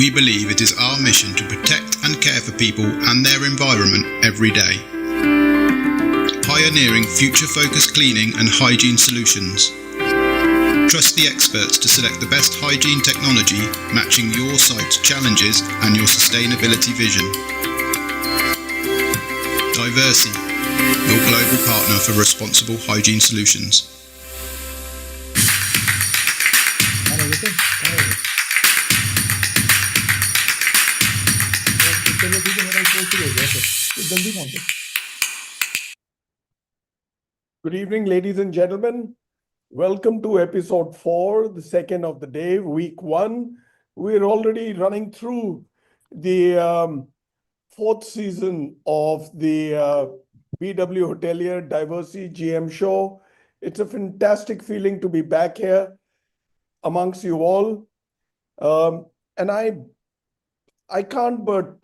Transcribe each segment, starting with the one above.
we believe it is our mission to protect and care for people and their environment every day. Pioneering future-focused cleaning and hygiene solutions. Trust the experts to select the best hygiene technology matching your site's challenges and your sustainability vision. Diversey, your global partner for responsible hygiene solutions. Good evening, ladies and gentlemen. Welcome to episode 4, the second of the day, week 1. We're already running through the fourth season of the BW Hotelier Diversey GM show. It's a fantastic feeling to be back here amongst you all. And I can't but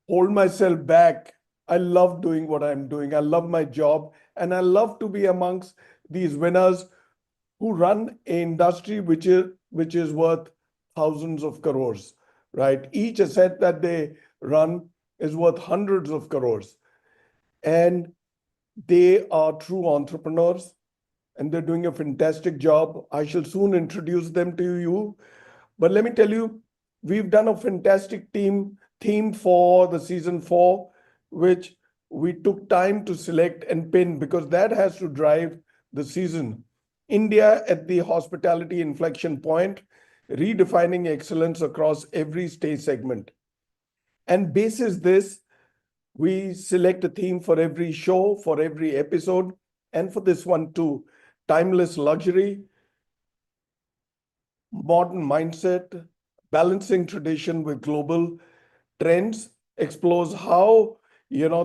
hold myself back. I love doing what I'm doing. I love my job, and I love to be amongst these winners who run an industry which is worth thousands of crores, right? Each asset that they run is worth hundreds of crores. And they are true entrepreneurs, and they're doing a fantastic job. I shall soon introduce them to you. But let me tell you, we've done a fantastic theme for the season 4, which we took time to select and pin because that has to drive the season. India at the hospitality inflection point, redefining excellence across every stage segment. And basis this, we select a theme for every show, for every episode, and for this one too. Timeless luxury, modern mindset, balancing tradition with global trends, explores how,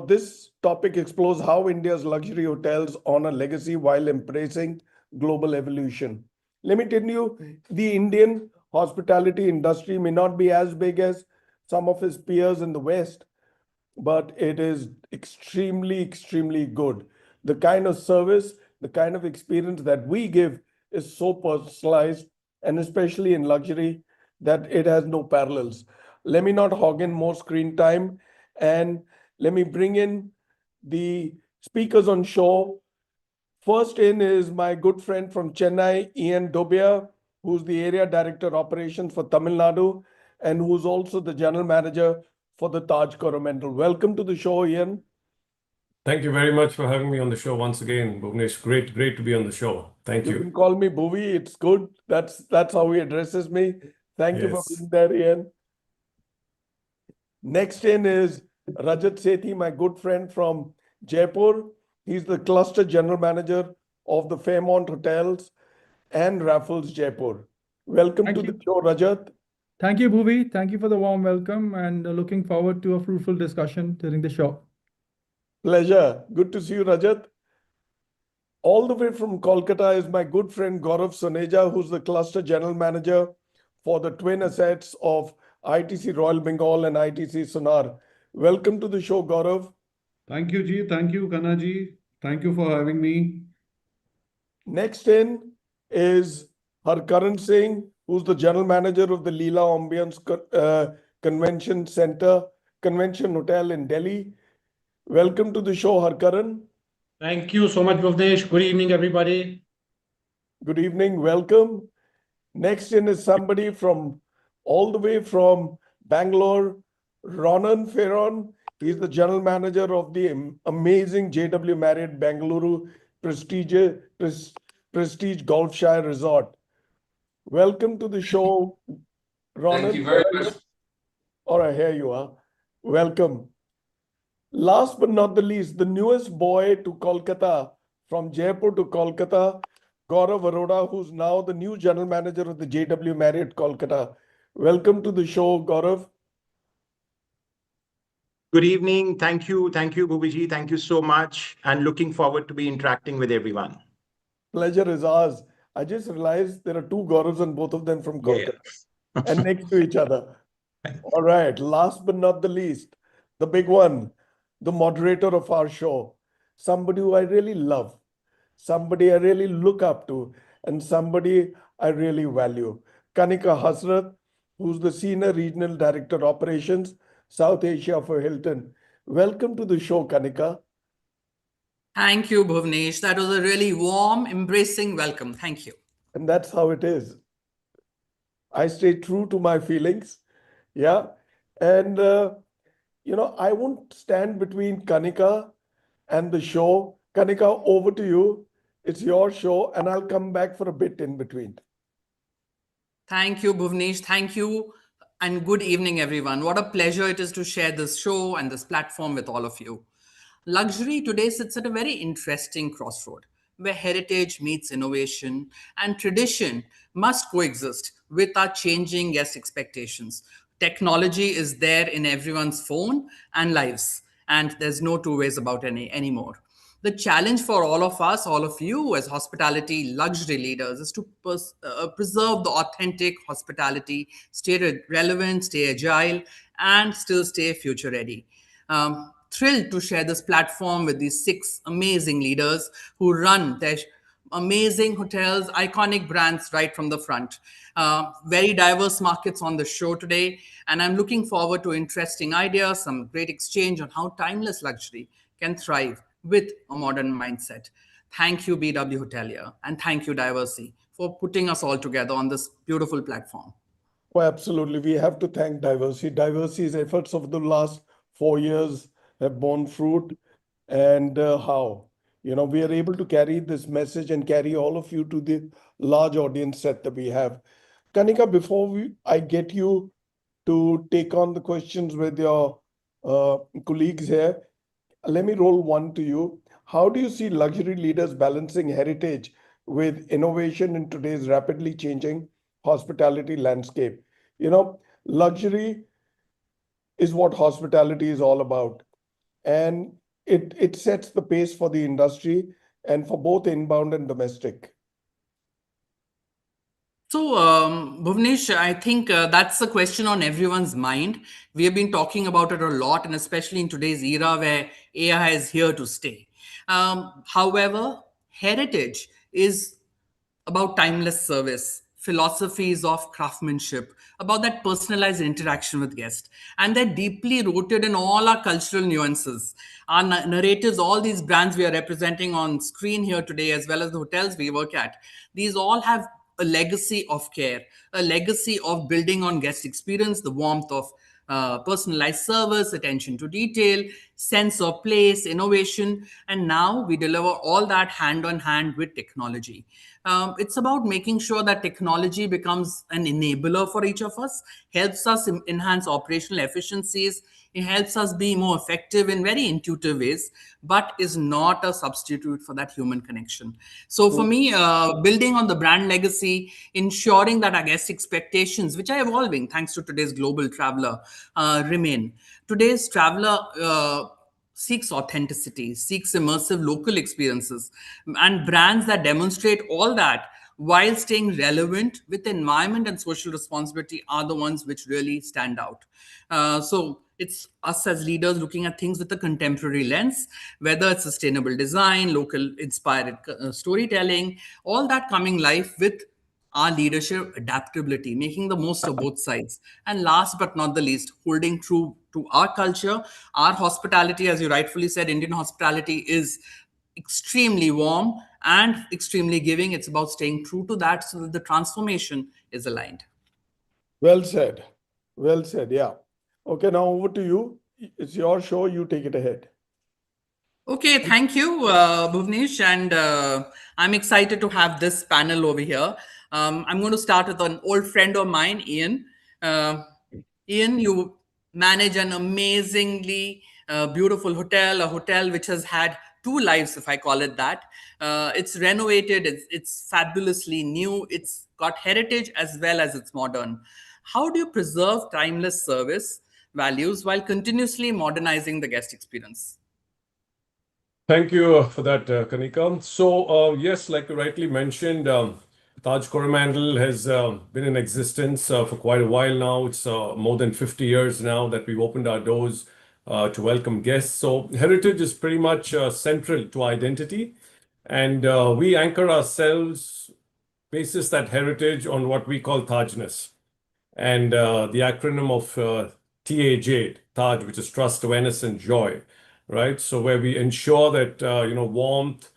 this topic explores how India's luxury hotels honor legacy while embracing global evolution. Let me tell you, the Indian hospitality industry may not be as big as some of its peers in the West, but it is extremely, extremely good. The kind of service, the kind of experience that we give is so personalized, and especially in luxury, that it has no parallels. Let me not hog in more screen time, and let me bring in the speakers on show. First in is my good friend from Chennai, Ian Dobia, who's the Area Director Operations for Tamil Nadu, and who's also the General Manager for the Taj Coromandel. Welcome to the show, Ian. Thank you very much for having me on the show once again, Bhuvnesh. Great to be on the show. Thank you. You can call me Bhuvi. It's good. That's how he addresses me. Thank you for being there, Ian. Next in is Rajat Sethi, my good friend from Jaipur. He's the Cluster General Manager of the Fairmont Hotels and Raffles Jaipur. Welcome to the show, Rajat. Thank you, Bhuvi. Thank you for the warm welcome, and looking forward to a fruitful discussion during the show. Pleasure. Good to see you, Rajat. All the way from Kolkata is my good friend Gaurav Soneja, who's the Cluster General Manager for the twin assets of ITC Royal Bengal and ITC Sonar. Welcome to the show, Gaurav. Thank you, Ji. Thank you, Kanaji. Thank you for having me. Next in is Harkaran Singh, who's the General Manager of the Leela Ambience Convention Hotel in Delhi. Welcome to the show, Harkaran. Thank you so much, Bhuvnesh. Good evening, everybody. Good evening. Welcome. Next in is somebody from all the way from Bangalore, Ronan Ferron. He's the General Manager of the amazing JW Marriott Bengaluru Prestige Golfshire Resort. Welcome to the show, Ronan. Thank you very much. All right, here you are. Welcome. Last but not the least, the newest boy to Kolkata, from Jaipur to Kolkata, Gaurav Arora, who's now the new General Manager of the JW Marriott Kolkata. Welcome to the show, Gaurav. Good evening. Thank you, Bhuviji. Thank you so much, and looking forward to be interacting with everyone. Pleasure is ours. I just realized there are two Gauravs and both of them from Kolkata and next to each other. All right. Last but not the least, the big one, the moderator of our show, somebody who I really love, somebody I really look up to, and somebody I really value. Kanika Hasrat, who's the Senior Regional Director Operations, South Asia for Hilton. Welcome to the show, Kanika. Thank you, Bhuvnesh. That was a really warm, embracing welcome. Thank you. And that's how it is. I stay true to my feelings. Yeah. And, I won't stand between Kanika and the show. Kanika, over to you. It's your show, and I'll come back for a bit in between. Thank you, Bhuvnesh. Thank you. And good evening, everyone. What a pleasure it is to share this show and this platform with all of you. Luxury today sits at a very interesting crossroad where heritage meets innovation and tradition must coexist with our changing guest expectations. Technology is there in everyone's phone and lives, and there's no two ways about any anymore. The challenge for all of us, all of you as hospitality luxury leaders, is to preserve the authentic hospitality, stay relevant, stay agile, and still stay future ready. Thrilled to share this platform with these six amazing leaders who run their amazing hotels, iconic brands right from the front. Very diverse markets on the show today, and I'm looking forward to interesting ideas, some great exchange on how timeless luxury can thrive with a modern mindset. Thank you, BW Hotelier, and thank you, Diversey, for putting us all together on this beautiful platform. Oh, absolutely. We have to thank Diversey. Diversey's efforts over the last 4 years have borne fruit. And how? We are able to carry this message and carry all of you to the large audience set that we have. Kanika, before I get you to take on the questions with your colleagues here, let me roll one to you. How do you see luxury leaders balancing heritage with innovation in today's rapidly changing hospitality landscape? Luxury is what hospitality is all about. And it sets the pace for the industry and for both inbound and domestic. So, Bhuvnesh, I think that's the question on everyone's mind. We have been talking about it a lot, and especially in today's era where AI is here to stay. However, heritage is about timeless service, philosophies of craftsmanship, about that personalized interaction with guests. And they're deeply rooted in all our cultural nuances. Our narratives, all these brands we are representing on screen here today, as well as the hotels we work at, these all have a legacy of care, a legacy of building on guest experience, the warmth of personalized service, attention to detail, sense of place, innovation. And now we deliver all that hand on hand with technology. It's about making sure that technology becomes an enabler for each of us, helps us enhance operational efficiencies, it helps us be more effective in very intuitive ways, but is not a substitute for that human connection. So for me, building on the brand legacy, ensuring that our guest expectations, which are evolving thanks to today's global traveler, remain. Today's traveler seeks authenticity, seeks immersive local experiences, and brands that demonstrate all that while staying relevant with environment and social responsibility are the ones which really stand out. So it's us as leaders looking at things with a contemporary lens, whether it's sustainable design, local inspired storytelling, all that coming life with our leadership adaptability, making the most of both sides. And last but not the least, holding true to our culture, our hospitality, as you rightfully said, Indian hospitality is extremely warm and extremely giving. It's about staying true to that so that the transformation is aligned. Well said. Well said. Yeah. Okay, now over to you. It's your show. You take it ahead. Okay, thank you, Bhuvnesh. And I'm excited to have this panel over here. I'm going to start with an old friend of mine, Ian. Ian, you manage an amazingly beautiful hotel, a hotel which has had two lives, if I call it that. It's renovated, it's fabulously new, it's got heritage as well as it's modern. How do you preserve timeless service values while continuously modernizing the guest experience? Thank you for that, Kanika. So, yes, like you rightly mentioned, Taj Coromandel has been in existence for quite a while now. It's more than 50 years now that we've opened our doors to welcome guests. So, heritage is pretty much central to identity. And we anchor ourselves, basis that heritage on what we call Tajness. and the acronym of TAJ, Taj, which is trust, awareness, and joy, right? So where we ensure that warmth,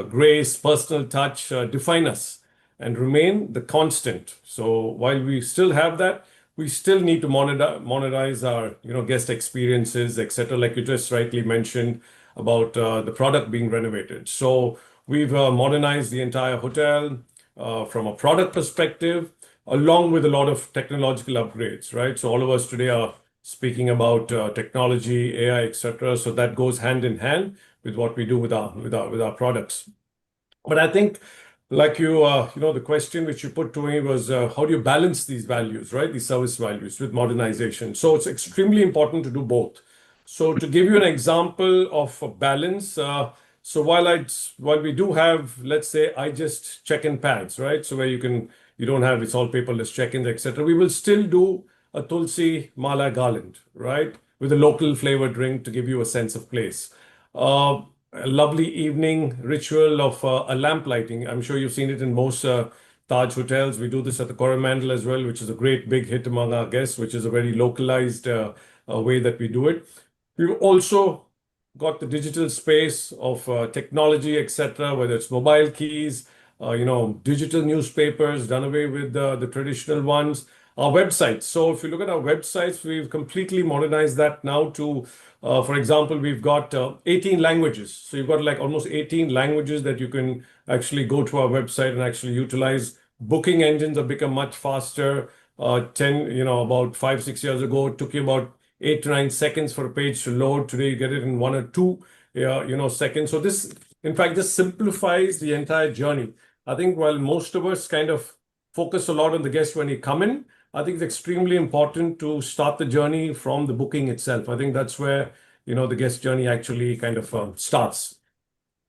grace, personal touch define us and remain the constant. So while we still have that, we still need to monetize our guest experiences, etc. Like you just rightly mentioned about the product being renovated. So we've modernized the entire hotel from a product perspective, along with a lot of technological upgrades, right? So all of us today are speaking about technology, AI, etc. So that goes hand in hand with what we do with our products. But I think, like the question which you put to me was, how do you balance these values, right? These service values with modernization. So it's extremely important to do both. So to give you an example of a balance, so while we do have, let's say, I just check-in pads, right? So where you don't have, it's all paperless check-ins, etc. We will still do a Tulsi Mala garland, right? With a local flavored drink to give you a sense of place. A lovely evening ritual of a lamp lighting. I'm sure you've seen it in most Taj hotels. We do this at the Coromandel as well, which is a great big hit among our guests, which is a very localized way that we do it. We've also got the digital space of technology, etc., whether it's mobile keys, digital newspapers, done away with the traditional ones, our websites. So if you look at our websites, we've completely modernized that now to, for example, we've got 18 languages. So you've got like almost 18 languages that you can actually go to our website and actually utilize. Booking engines have become much faster. About 5-6 years ago, it took you about 8 to 9 seconds for a page to load. Today, you get it in 1 or 2, seconds. So this, in fact, just simplifies the entire journey. I think while most of us kind of focus a lot on the guest when you come in, I think it's extremely important to start the journey from the booking itself. I think that's where, the guest journey actually kind of starts.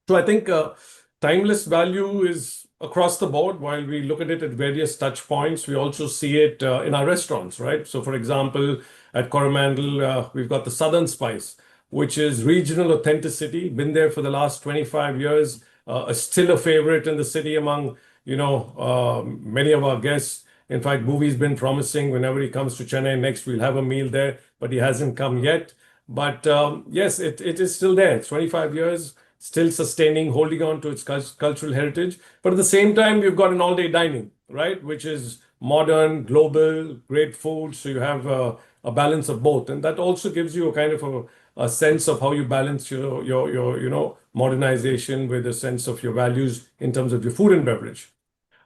So I think timeless value is across the board. While we look at it at various touch points, we also see it in our restaurants, right? So for example, at Coromandel, we've got the Southern Spice, which is regional authenticity, been there for the last 25 years, still a favorite in the city among, many of our guests. In fact, Bhuvi's been promising whenever he comes to Chennai next, we'll have a meal there, but he hasn't come yet. But yes, it is still there. It's 25 years, still sustaining, holding on to its cultural heritage. But at the same time, we've got an all-day dining, right? Which is modern, global, great food. So you have a balance of both. And that also gives you a kind of a sense of how you balance your modernization with a sense of your values in terms of your food and beverage.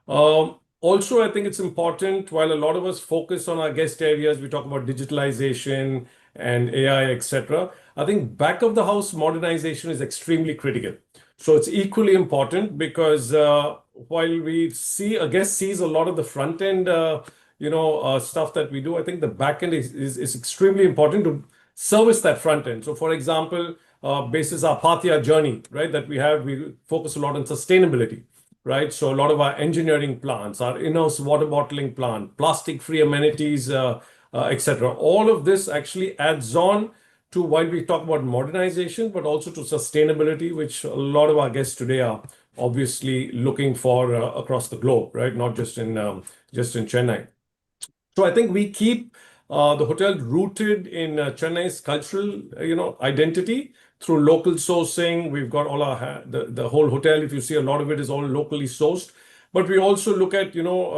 Also, I think it's important, while a lot of us focus on our guest areas, we talk about digitalization and AI, etc. I think back of the house modernization is extremely critical. So it's equally important because while we see, a guest sees a lot of the front end, stuff that we do, I think the back end is extremely important to service that front end. So for example, basis our Pathya journey, right, that we focus a lot on sustainability. Right, so a lot of our engineering plants, our in-house water bottling plant, plastic-free amenities, etc. All of this actually adds on to, while we talk about modernization, but also to sustainability, which a lot of our guests today are obviously looking for across the globe, right? Not just in Chennai. So I think we keep the hotel rooted in Chennai's cultural, identity through local sourcing. We've got all the whole hotel. If you see, a lot of it is all locally sourced. But we also look at,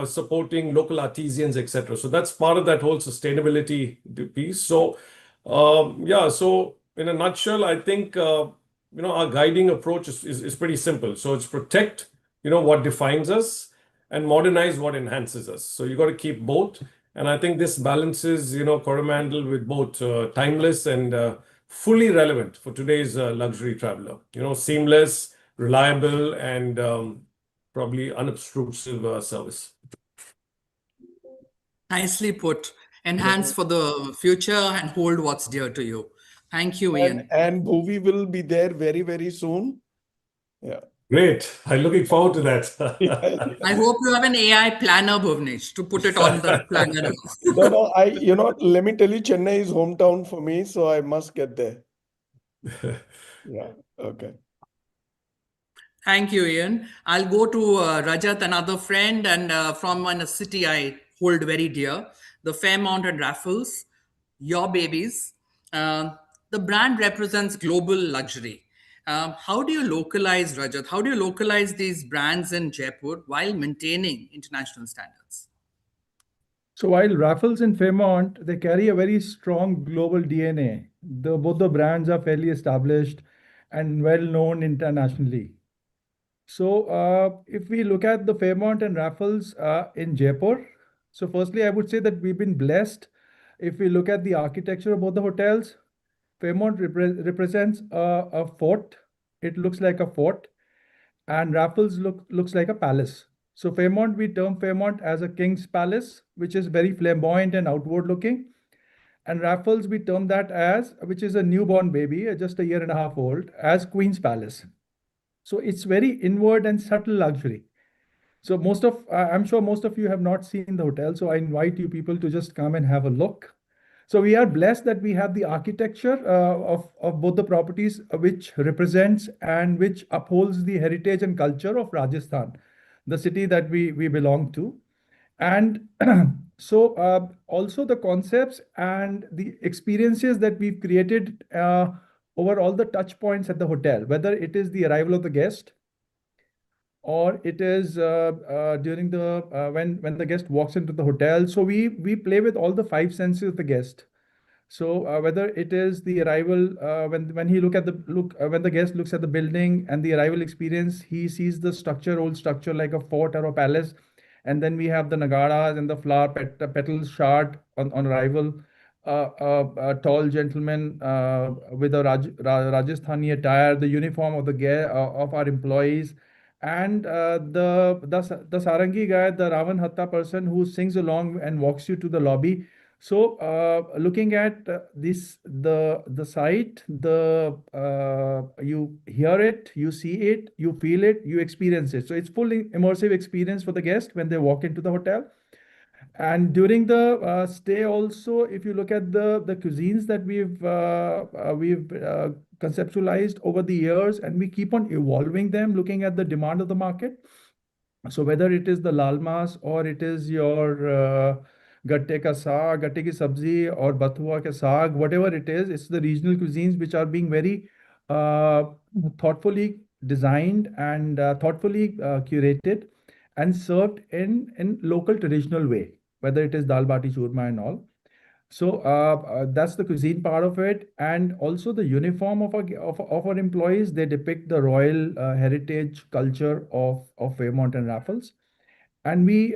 supporting local artisans, etc. So that's part of that whole sustainability piece. So, So in a nutshell, I think our guiding approach is pretty simple. So it's protect, what defines us, and modernize what enhances us. So you got to keep both. And I think this balances, Coromandel with both timeless and fully relevant for today's luxury traveler. Seamless, reliable, and probably unobtrusive service. Nicely put. Enhance for the future and hold what's dear to you. Thank you, Ian. And Bhuvi will be there very, very soon. Yeah. Great. I'm looking forward to that. I hope you have an AI planner, Bhuvnesh, to put it on the planner. No, let me tell you, Chennai is hometown for me, so I must get there. Yeah, okay. Thank you, Ian. I'll go to Rajat, another friend, and from a city I hold very dear. the Fairmont and Raffles, your babies. The brand represents global luxury. How do you localize, Rajat? How do you localize these brands in Jaipur while maintaining international standards? So while Raffles and Fairmont, they carry a very strong global DNA. Both the brands are fairly established and well known internationally. So if we look at the Fairmont and Raffles in Jaipur, so firstly, I would say that we've been blessed. If we look at the architecture of both the hotels, Fairmont represents a fort. It looks like a fort, and Raffles looks like a palace. So Fairmont, we term Fairmont as a king's palace, which is very flamboyant and outward looking. And Raffles, we term that as, which is a newborn baby, just a year and a half old, as Queen's Palace. So it's very inward and subtle luxury. So I'm sure most of you have not seen the hotel. So I invite you people to just come and have a look. So we are blessed that we have the architecture of both the properties, which represents and which upholds the heritage and culture of Rajasthan, the city that we belong to. And so also the concepts and the experiences that we've created over all the touch points at the hotel, whether it is the arrival of the guest, or it is during the when the guest walks into the hotel. So we play with all the five senses of the guest. So whether it is the arrival, when he when the guest looks at the building and the arrival experience, he sees the structure, old structure like a fort or a palace, and then we have the nagaras and the flower petals shard on arrival. A tall gentleman with a Rajasthani attire, the uniform of of our employees, and the Sarangi guy, the Ravan Hatta person who sings along and walks you to the lobby. So, looking at the site, you hear it, you see it, you feel it, you experience it. So it's fully immersive experience for the guest when they walk into the hotel. And during the stay also, if you look at the cuisines that we've conceptualized over the years, and we keep on evolving them, looking at the demand of the market. So whether it is the lal mas or it is your gatte ka saag, gatte ki sabzi or bathua ka saag, whatever it is, it's the regional cuisines which are being very thoughtfully designed and thoughtfully curated and served in local traditional way, whether it is dal bati churma and all. So that's the cuisine part of it, and also the uniform of our employees. They depict the royal heritage culture of Fairmont and Raffles, and we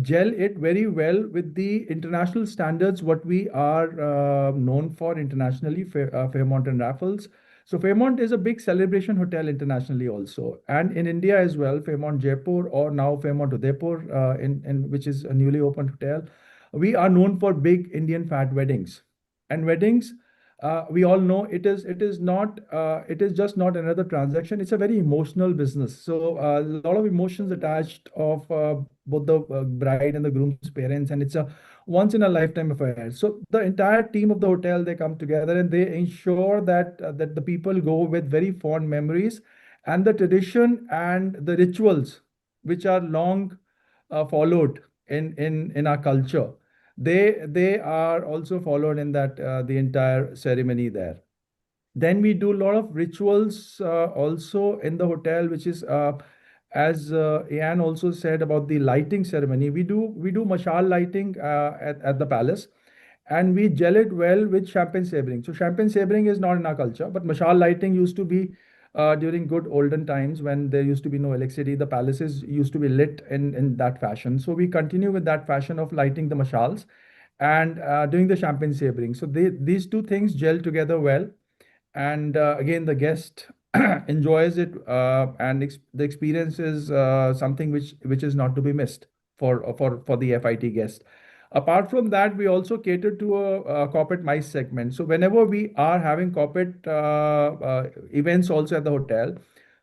gel it very well with the international standards what we are known for internationally, Fairmont and Raffles. So Fairmont is a big celebration hotel internationally also, and in India as well. Fairmont Jaipur, or now Fairmont Udaipur, in which is a newly opened hotel. We are known for big Indian fat weddings, and weddings. We all know it is just not another transaction. It's a very emotional business. So a lot of emotions attached of both the bride and the groom's parents, and it's a once in a lifetime affair. So the entire team of the hotel, they come together and they ensure that the people go with very fond memories, and the tradition and the rituals which are long followed in our culture, they are also followed in that the entire ceremony there. Then we do a lot of rituals also in the hotel, which is as Ian also said about the lighting ceremony. We do mashal lighting at the palace, and we gel it well with champagne sabering. So champagne sabering is not in our culture, but mashal lighting used to be during good olden times when there used to be no electricity. The palaces used to be lit in that fashion. So we continue with that fashion of lighting the mashals and doing the champagne sabering. So these two things gel together well, and again the guest enjoys it, and the experience is something which is not to be missed for the FIT guest. Apart from that, we also cater to a corporate MICE segment. So whenever we are having corporate events also at the hotel,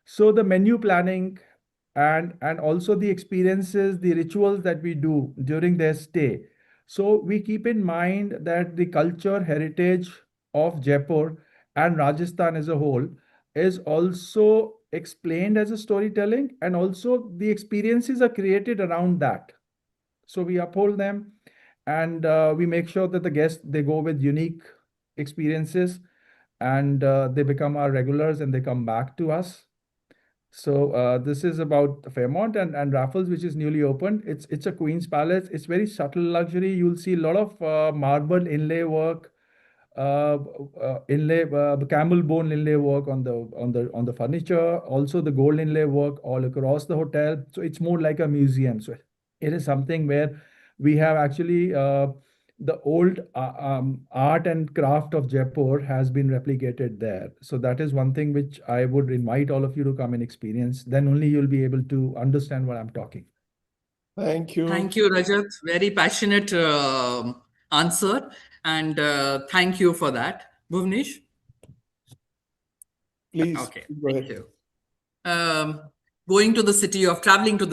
so the menu planning and also the experiences, the rituals that we do during their stay. So we keep in mind that the culture heritage of Jaipur and Rajasthan as a whole is also explained as a storytelling, and also the experiences are created around that. So we uphold them, and we make sure that the guests, they go with unique experiences, and they become our regulars and they come back to us. So this is about Fairmont and Raffles, which is newly opened. It's a Queen's Palace. It's very subtle luxury. You'll see a lot of marble inlay work, camel bone inlay work on the furniture. Also the gold inlay work all across the hotel. So it's more like a museum. So it is something where we have actually the old art and craft of Jaipur has been replicated there. So that is one thing which I would invite all of you to come and experience. Then only you'll be able to understand what I'm talking. Thank you. Thank you, Rajat. Very passionate answer. And thank you for that. Bhuvnesh? Please Okay, go thank ahead. you. Traveling to the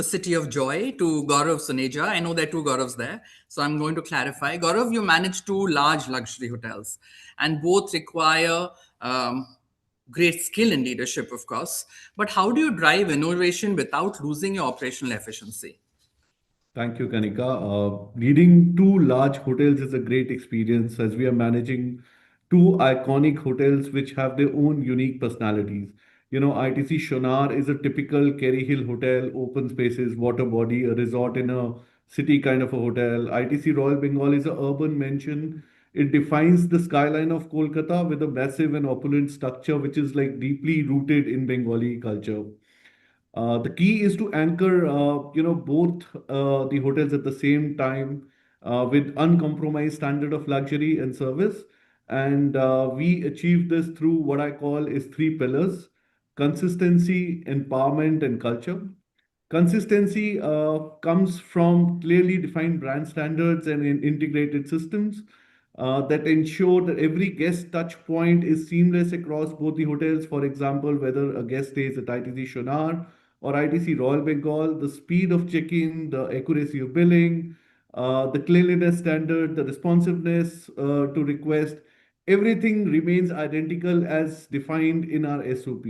city of joy to Gaurav Suneja. I know there are two Gauravs there, so I'm going to clarify. Gaurav, you manage two large luxury hotels, and both require great skill and leadership, of course. But how do you drive innovation without losing your operational efficiency? Thank you, Kanika. Leading two large hotels is a great experience as we are managing two iconic hotels which have their own unique personalities. ITC Shonar is a typical Kerry Hill hotel, open spaces, water body, a resort in a city kind of a hotel. ITC Royal Bengal is a urban mansion. It defines the skyline of Kolkata with a massive and opulent structure which is like deeply rooted in Bengali culture. The key is to anchor, both the hotels at the same time with uncompromised standard of luxury and service. And we achieve this through what I call is three pillars: consistency, empowerment, and culture. Consistency comes from clearly defined brand standards and integrated systems that ensure that every guest touch point is seamless across both the hotels. For example, whether a guest stays at ITC Shonar or ITC Royal Bengal, the speed of check-in, the accuracy of billing, the cleanliness standard, the responsiveness to request, everything remains identical as defined in our SOP.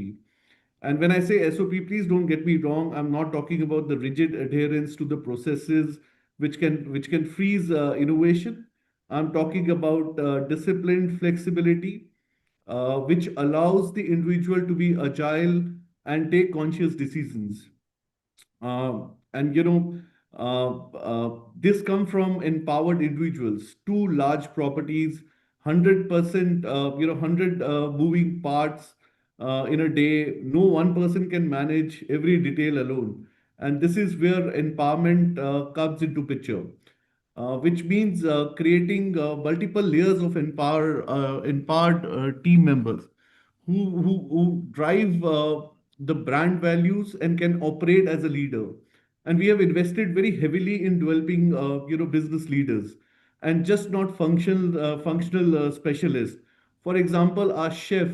And when I say SOP, please don't get me wrong. I'm not talking about the rigid adherence to the processes which can freeze innovation. I'm talking about disciplined flexibility, which allows the individual to be agile and take conscious decisions. And this come from empowered individuals. Two large properties, 100%, 100 moving parts in a day. No one person can manage every detail alone, and this is where empowerment comes into picture. Which means creating multiple layers of empowered team members who drive the brand values and can operate as a leader. And we have invested very heavily in developing, business leaders and just not functional specialists. For example, our chef,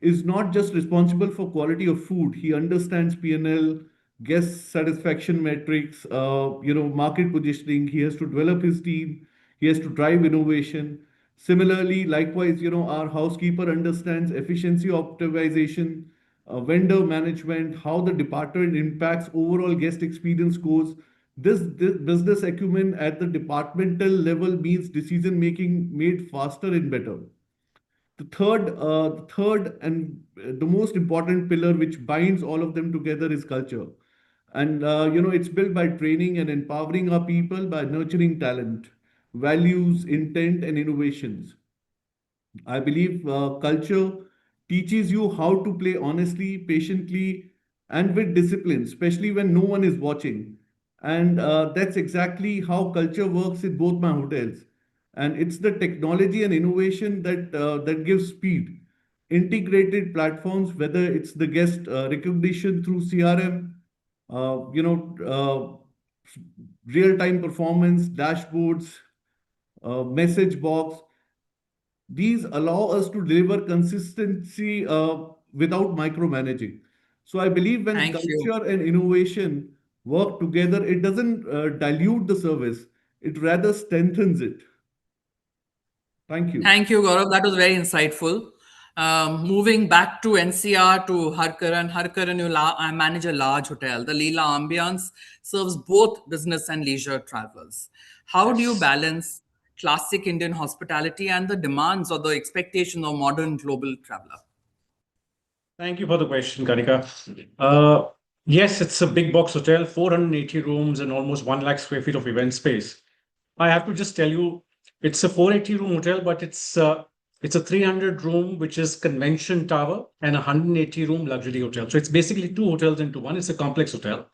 is not just responsible for quality of food. He understands P&L, guest satisfaction metrics, market positioning. He has to develop his team. He has to drive innovation. Similarly, likewise, our housekeeper understands efficiency optimization, vendor management, how the department impacts overall guest experience scores. This business acumen at the departmental level means decision making made faster and better. The third and the most important pillar which binds all of them together is culture. And it's built by training and empowering our people, by nurturing talent, values, intent, and innovations. I believe culture teaches you how to play honestly, patiently, and with discipline, especially when no one is watching. And that's exactly how culture works in both my hotels. And it's the technology and innovation that gives speed. Integrated platforms, whether it's the guest recognition through CRM, uh, you know, real-time performance dashboards, message box, these allow us to deliver consistency without micromanaging. So I believe when Thank you. culture and innovation work together, it doesn't dilute the service, it rather strengthens it. Thank you. Thank you, Gaurav. That was very insightful. Moving back to NCR to Harkaran. Harkaran, I manage a large hotel. The Leela Ambiance serves both business and leisure travelers. How do you balance classic Indian hospitality and the demands or the expectation of modern global traveler? Thank you for the question, Kanika. Yes, it's a big box hotel, 480 rooms and almost 1 lakh square feet of event space. I have to just tell you, it's a 480 room hotel, but it's a 300 room, which is convention tower, and a 180 room luxury hotel. So it's basically two hotels into one. It's a complex hotel.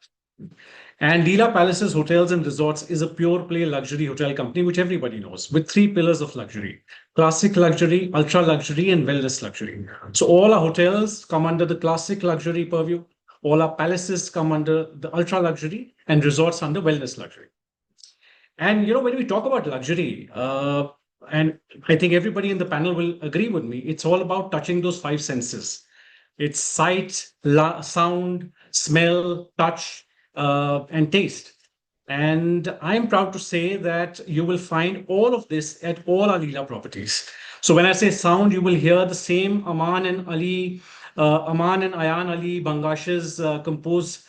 And Leela Palaces Hotels and Resorts is a pure play luxury hotel company, which everybody knows, with three pillars of luxury: classic luxury, ultra luxury, and wellness luxury. So all our hotels come under the classic luxury purview. All our palaces come under the ultra luxury, and resorts under wellness luxury. And when we talk about luxury, and I think everybody in the panel will agree with me, it's all about touching those five senses. It's sight, sound, smell, touch, and taste. And I'm proud to say that you will find all of this at all our Leela properties. So when I say sound, you will hear the same Aman and Ayan Ali Bangash's compose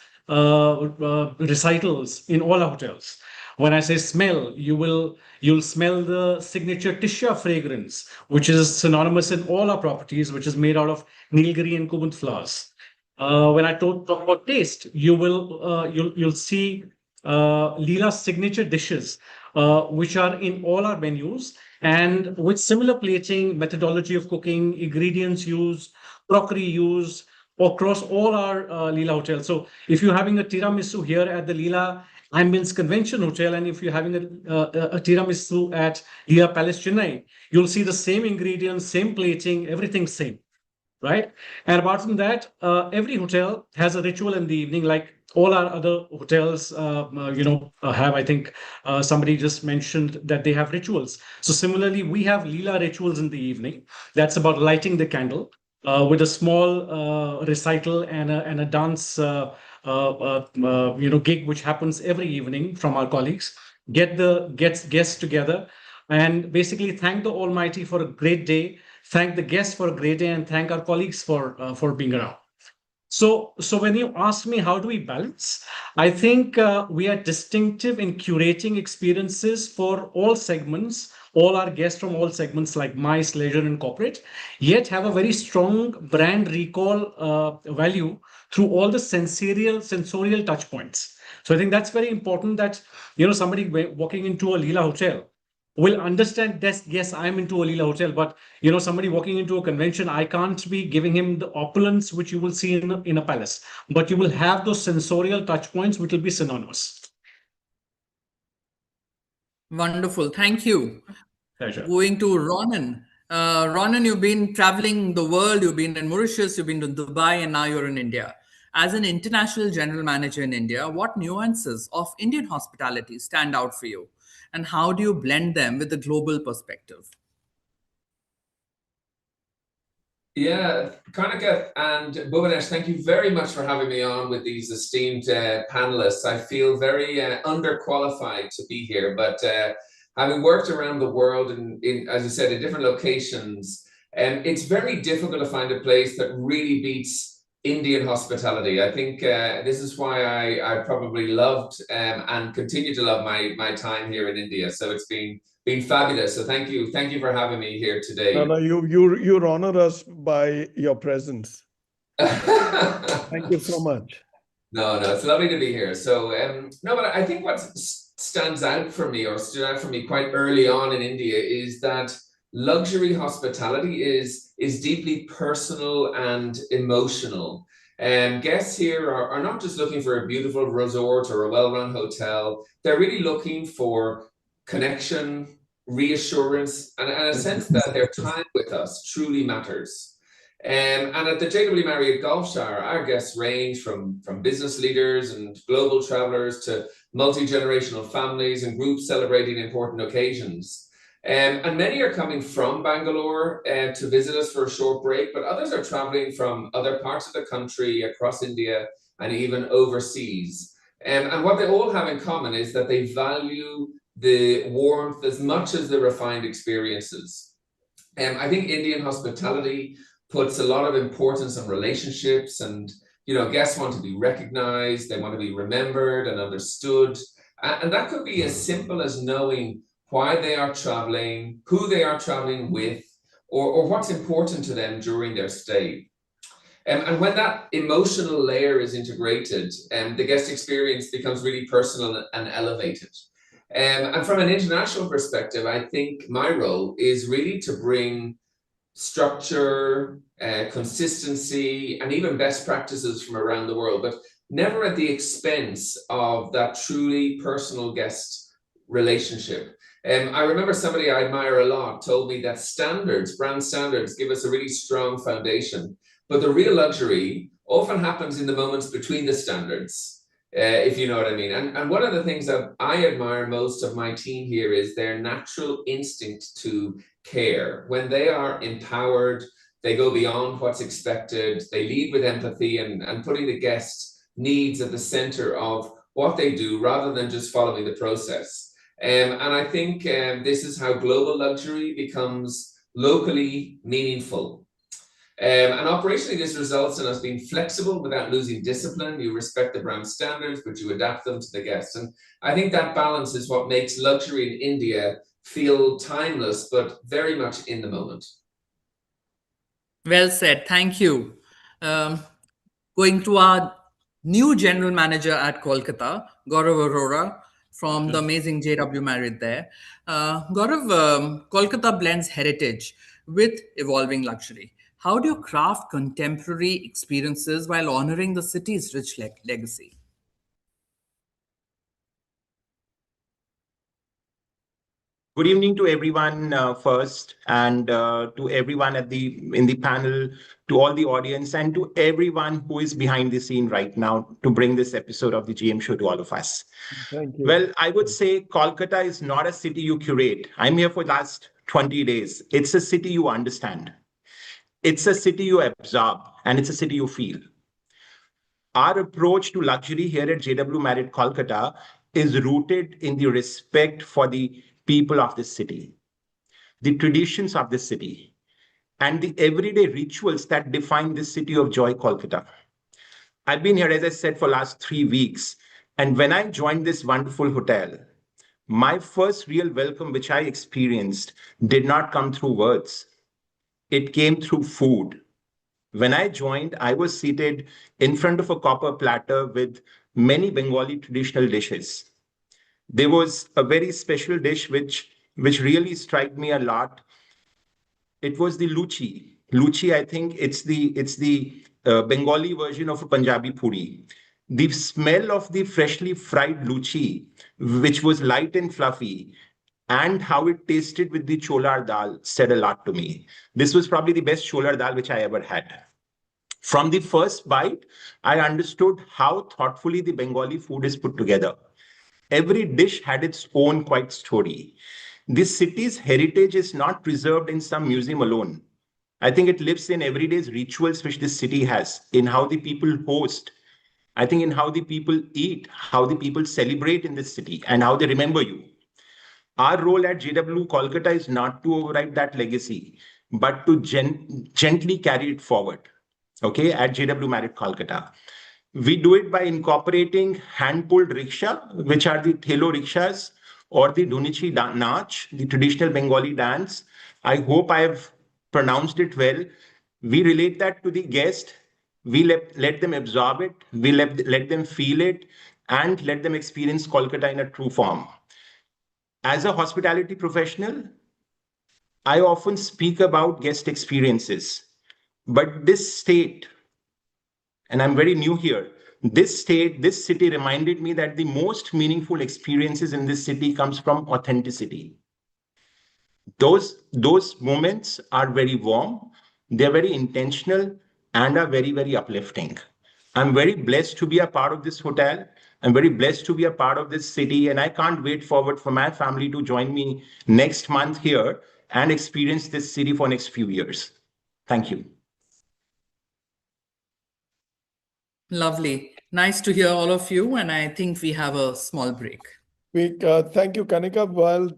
recitals in all our hotels. When I say smell, you'll smell the signature Tisha fragrance, which is synonymous in all our properties, which is made out of Nilgiri and Kumud flowers. When I talk about taste, you'll see Leela's signature dishes, which are in all our menus, and with similar plating, methodology of cooking, ingredients used, crockery used across all our Leela hotels. So if you're having a tiramisu here at the Leela Ambience Convention Hotel, and if you're having a tiramisu at Leela Palace Chennai, you'll see the same ingredients, same plating, everything same, right? And apart from that, every hotel has a ritual in the evening, like all our other hotels, have. I think somebody just mentioned that they have rituals. So similarly, we have Leela rituals in the evening. That's about lighting the candle with a small recital and a dance gig, which happens every evening from our colleagues. Get the guests together and basically thank the Almighty for a great day, thank the guests for a great day, and thank our colleagues for being around. So when you ask me how do we balance, I think we are distinctive in curating experiences for all segments, all our guests from all segments like MICE, leisure, and corporate, yet have a very strong brand recall value through all the sensorial touch points. So I think that's very important that somebody walking into a Leela hotel will understand that, yes, I'm into a Leela hotel, but somebody walking into a convention, I can't be giving him the opulence which you will see in a palace, but you will have those sensorial touch points which will be synonymous. Wonderful. Thank you. Pleasure. Going to Ronan. Ronan, you've been traveling the world. You've been in Mauritius, you've been to Dubai, and now you're in India. As an international general manager in India, what nuances of Indian hospitality stand out for you? And how do you blend them with the global perspective? Yeah, Kanika and Bhuvanesh, thank you very much for having me on with these esteemed panelists. I feel very underqualified to be here, but having worked around the world in, as you said, in different locations, it's very difficult to find a place that really beats Indian hospitality. I think this is why I probably loved and continue to love my time here in India. So it's been fabulous. So thank you for having me here today. No, you honor us by your presence. Thank you so much. No, it's lovely to be here. So no, but I think what stands out for me, or stood out for me quite early on in India, is that luxury hospitality is deeply personal and emotional. And guests here are not just looking for a beautiful resort or a well-run hotel. They're really looking for connection, reassurance, and a sense that their time with us truly matters. And at the JW Marriott Golf Shower, our guests range from business leaders and global travelers to multi-generational families and groups celebrating important occasions. And many are coming from Bangalore to visit us for a short break, but others are traveling from other parts of the country, across India, and even overseas. And what they all have in common is that they value the warmth as much as the refined experiences. I think Indian hospitality puts a lot of importance on relationships, and guests want to be recognized, they want to be remembered and understood. And that could be as simple as knowing why they are traveling, who they are traveling with, or what's important to them during their stay. And when that emotional layer is integrated, the guest experience becomes really personal and elevated. And from an international perspective, I think my role is really to bring structure, consistency, and even best practices from around the world, but never at the expense of that truly personal guest relationship. I remember somebody I admire a lot told me that brand standards, give us a really strong foundation, but the real luxury often happens in the moments between the standards, if you know what I mean. And one of the things that I admire most of my team here is their natural instinct to care. When they are empowered, they go beyond what's expected, they lead with empathy and putting the guest's needs at the center of what they do rather than just following the process. And I think this is how global luxury becomes locally meaningful. And operationally, this results in us being flexible without losing discipline. You respect the brand standards, but you adapt them to the guests. And I think that balance is what makes luxury in India feel timeless, but very much in the moment. Well said. Thank you. Going to our new general manager at Kolkata, Gaurav Arora, from the amazing JW Marriott there. Gaurav, Kolkata blends heritage with evolving luxury. How do you craft contemporary experiences while honoring the city's rich legacy? Good evening to everyone first, and to everyone in the panel, to all the audience, and to everyone who is behind the scene right now to bring this episode of the GM show to all of us. Thank you. Well, I would say Kolkata is not a city you curate. I'm here for the last 20 days. It's a city you understand. It's a city you absorb, and it's a city you feel. Our approach to luxury here at JW Marriott Kolkata is rooted in the respect for the people of this city, the traditions of this city, and the everyday rituals that define this city of joy, Kolkata. I've been here, as I said, for last 3 weeks. And when I joined this wonderful hotel, my first real welcome, which I experienced, did not come through words. It came through food. When I joined, I was seated in front of a copper platter with many Bengali traditional dishes. There was a very special dish which really struck me a lot. It was the luchi. Luchi, I think it's the Bengali version of a Punjabi puri. The smell of the freshly fried luchi, which was light and fluffy, and how it tasted with the cholar dal said a lot to me. This was probably the best cholar dal which I ever had. From the first bite, I understood how thoughtfully the Bengali food is put together. Every dish had its own quiet story. This city's heritage is not preserved in some museum alone. I think it lives in everyday rituals which this city has, in how the people host, I think in how the people eat, how the people celebrate in this city, and how they remember you. Our role at JW Kolkata is not to override that legacy, but to gently carry it forward. Okay, at JW Marriott Kolkata. We do it by incorporating hand-pulled rickshaw, which are the thelo rickshaws, or the Dunichi Nach, the traditional Bengali dance. I hope I have pronounced it well. We relate that to the guest. We let them absorb it. We let them feel it, and let them experience Kolkata in a true form. As a hospitality professional, I often speak about guest experiences, but this state, and I'm very new here, this city reminded me that the most meaningful experiences in this city comes from authenticity. Those moments are very warm, they're very intentional, and are very, very uplifting. I'm very blessed to be a part of this hotel. I'm very blessed to be a part of this city, and I can't wait forward for my family to join me next month here and experience this city for next few years. Thank you. Lovely. Nice to hear all of you. And I think we have a small break. Thank you, Kanika. Well,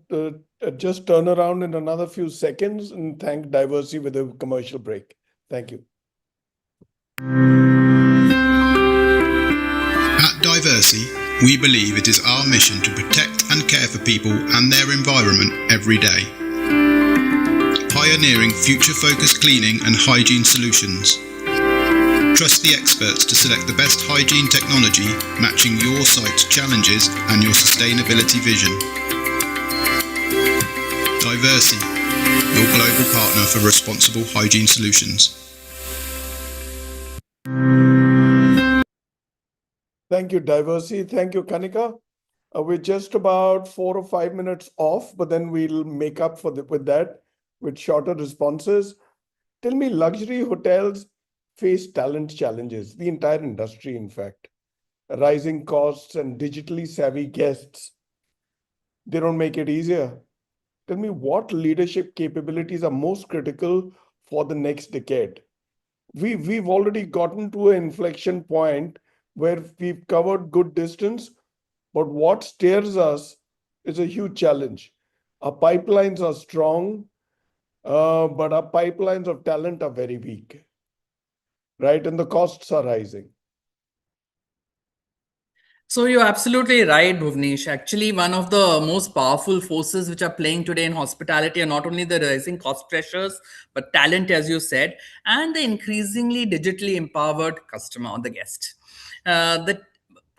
just turn around in another few seconds and thank Diversey with a commercial break. Thank you. At Diversey, we believe it is our mission to protect and care for people and their environment every day. Pioneering future-focused cleaning and hygiene solutions. Trust the experts to select the best hygiene technology matching your site's challenges and your sustainability vision. Diversey, your global partner for responsible hygiene solutions. Thank you, Diversey. Thank you, Kanika. We're just about 4 or 5 minutes off, but then we'll make up for with that with shorter responses. Tell me, luxury hotels face talent challenges, the entire industry, in fact. Rising costs and digitally savvy guests, they don't make it easier. Tell me, what leadership capabilities are most critical for the next decade? We've already gotten to an inflection point where we've covered good distance, but what stares us is a huge challenge. Our pipelines are strong, but our pipelines of talent are very weak, right? And the costs are rising. So you're absolutely right, Bhuvnesh. Actually, one of the most powerful forces which are playing today in hospitality are not only the rising cost pressures, but talent, as you said, and the increasingly digitally empowered customer or the guest. The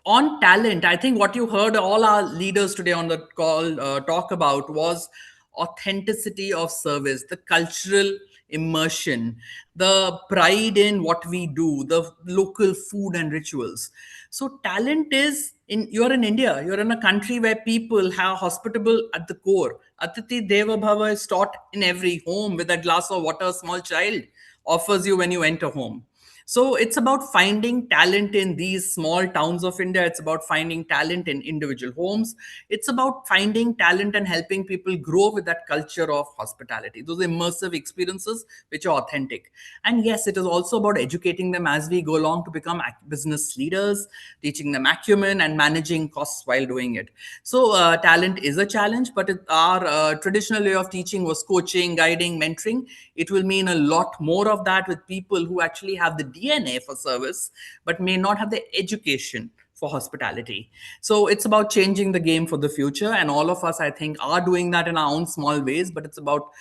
On talent, I think what you heard all our leaders today on the call talk about was authenticity of service, the cultural immersion, the pride in what we do, the local food and rituals. So talent is in you're in India, you're in a country where people have hospitable at the core. Atiti Deva Bhava is taught in every home with a glass of water a small child offers you when you enter home. So it's about finding talent in these small towns of India. It's about finding talent in individual homes. It's about finding talent and helping people grow with that culture of hospitality, those immersive experiences which are authentic. And yes, it is also about educating them as we go along to become business leaders, teaching them acumen and managing costs while doing it. So talent is a challenge, but our traditional way of teaching was coaching, guiding, mentoring. It will mean a lot more of that with people who actually have the DNA for service, but may not have the education for hospitality. So it's about changing the game for the future. And all of us, I think, are doing that in our own small ways, but it's about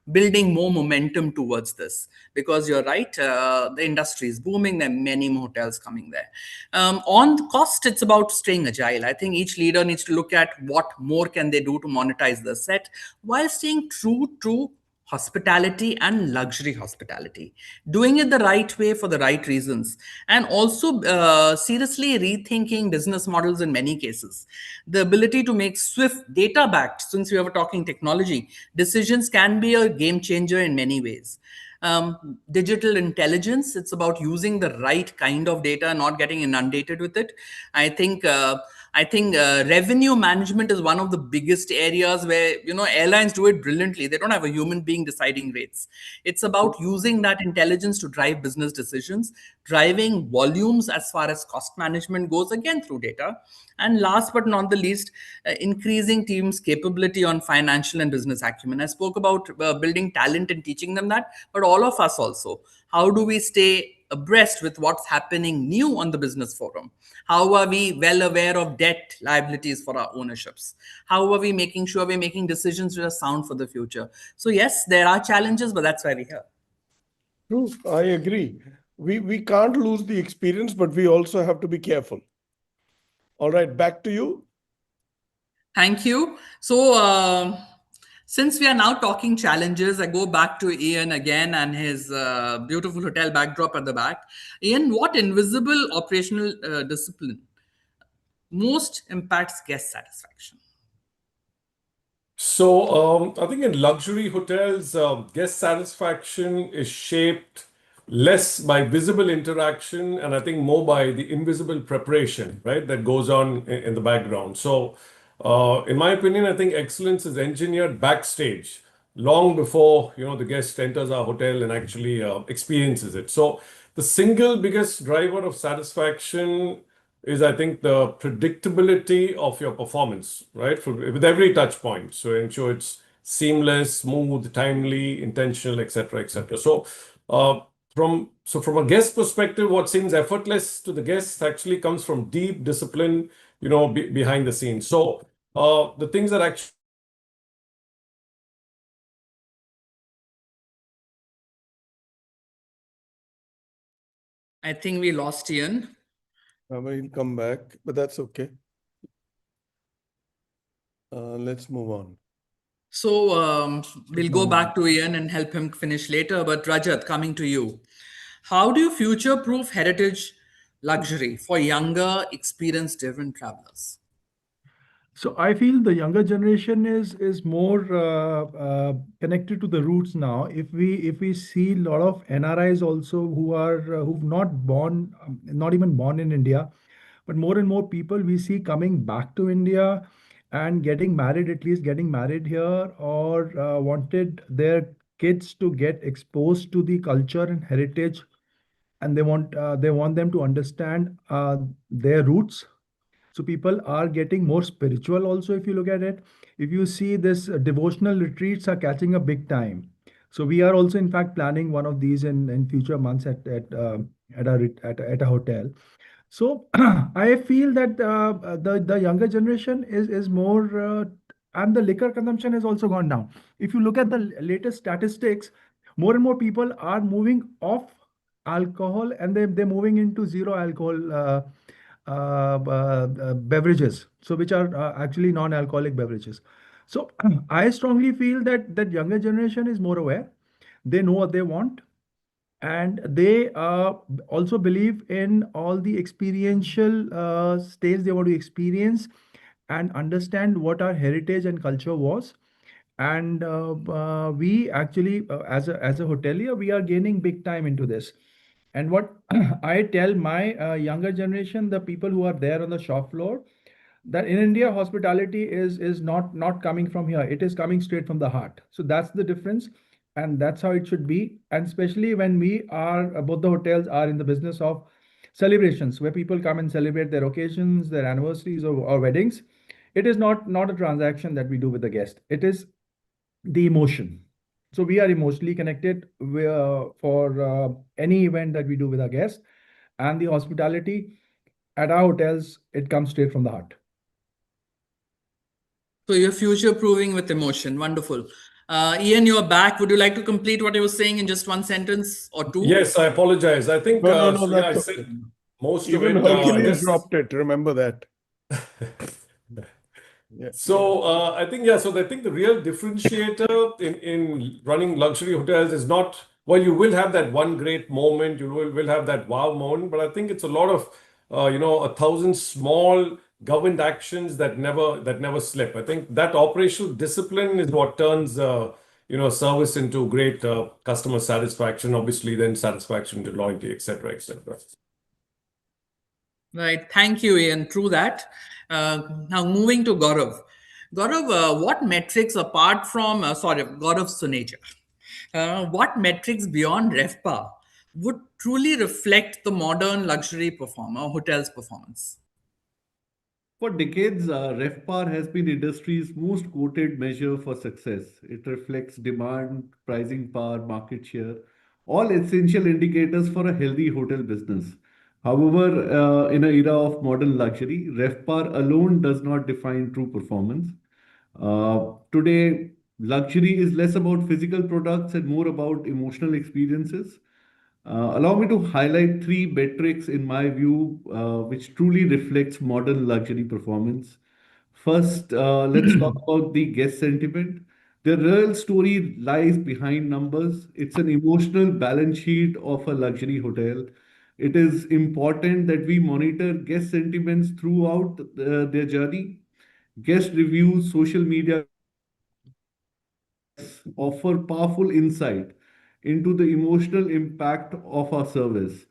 building more momentum towards this, because you're right, the industry is booming. There are many more hotels coming there. On cost, it's about staying agile. I think each leader needs to look at what more can they do to monetize the set while staying true to hospitality and luxury hospitality, doing it the right way for the right reasons, and also seriously rethinking business models in many cases. The ability to make swift data backed, since we were talking technology, decisions can be a game changer in many ways. Digital intelligence, it's about using the right kind of data, not getting inundated with it. I think revenue management is one of the biggest areas where airlines do it brilliantly. They don't have a human being deciding rates. It's about using that intelligence to drive business decisions, driving volumes as far as cost management goes, again through data. And last but not the least, increasing teams' capability on financial and business acumen. I spoke about building talent and teaching them that, but all of us also. How do we stay abreast with what's happening new on the business forum? How are we well aware of debt liabilities for our ownerships? How are we making sure we're making decisions that are sound for the future? So yes, there are challenges, but that's why we're here. True, I agree. We can't lose the experience, but we also have to be careful. All right, back to you. Thank you. So since we are now talking challenges, I go back to Ian again and his beautiful hotel backdrop at the back. Ian, what invisible operational discipline most impacts guest satisfaction? So I think in luxury hotels, guest satisfaction is shaped less by visible interaction and I think more by the invisible preparation, right, that goes on in the background. So in my opinion, I think excellence is engineered backstage long before the guest enters our hotel and actually experiences it. So the single biggest driver of satisfaction is I think the predictability of your performance, right? With every touch point. So ensure it's seamless, smooth, timely, intentional, etc., etc. So From a guest perspective, what seems effortless to the guests actually comes from deep discipline, behind the scenes. So the things that actually I think we lost Ian. We'll come back, but that's okay. Let's move on. So we'll go back to Ian and help him finish later. But Rajat, coming to you, how do you future-proof heritage luxury for younger, experience-driven travelers? So I feel the younger generation is more connected to the roots now. If we see a lot of NRIs also who are who've not born, not even born in India, but more and more people we see coming back to India and getting married, at least getting married here, or wanted their kids to get exposed to the culture and heritage, and they want them to understand their roots. So people are getting more spiritual also, if you look at it. If you see this, devotional retreats are catching a big time. So we are also, in fact, planning one of these in future months at a hotel. So I feel that the younger generation is more, and the liquor consumption has also gone down. If you look at the latest statistics, more and more people are moving off alcohol, and they're moving into zero alcohol beverages, so which are actually non-alcoholic beverages. So I strongly feel that younger generation is more aware. They know what they want, and they also believe in all the experiential stays they want to experience and understand what our heritage and culture was. And we actually, as a hotelier, we are gaining big time into this. And what I tell my younger generation, the people who are there on the shop floor, that in India, hospitality is not coming from here. It is coming straight from the heart. So that's the difference, and that's how it should be. And especially when we are, both the hotels are in the business of celebrations, where people come and celebrate their occasions, their anniversaries, or weddings. It is not a transaction that we do with the guest. It is the emotion. So we are emotionally connected for any event that we do with our guests, and the hospitality at our hotels, it comes straight from the heart. So you're future-proofing with emotion. Wonderful. Ian, you're back. Would you like to complete what I was saying in just one sentence or two? Yes, I apologize. I think No, so, yeah, I that's said okay. most Even of it. I Hercules guess. dropped it. Remember that. Yeah. So I think, yeah, so I think the real differentiator in running luxury hotels is not, well, you will have that one great moment, you will have that wow moment, but I think it's a lot of 1,000 small governed actions that never slip. I think that operational discipline is what turns service into great customer satisfaction, obviously then satisfaction to loyalty, etc., etc. Right. Thank you, Ian. True that. Now moving to Gaurav. Gaurav, what metrics apart from, Gaurav Suneja, what metrics beyond RevPAR would truly reflect the modern luxury performer, hotel's performance? For decades, RevPAR has been industry's most quoted measure for success. It reflects demand, pricing power, market share, all essential indicators for a healthy hotel business. However, in an era of modern luxury, RevPAR alone does not define true performance. Today, luxury is less about physical products and more about emotional experiences. Allow me to highlight three metrics in my view, which truly reflects modern luxury performance. First, let's talk about the guest sentiment. The real story lies behind numbers. It's an emotional balance sheet of a luxury hotel. It is important that we monitor guest sentiments throughout their journey. Guest reviews, social media offer powerful insight into the emotional impact of our service.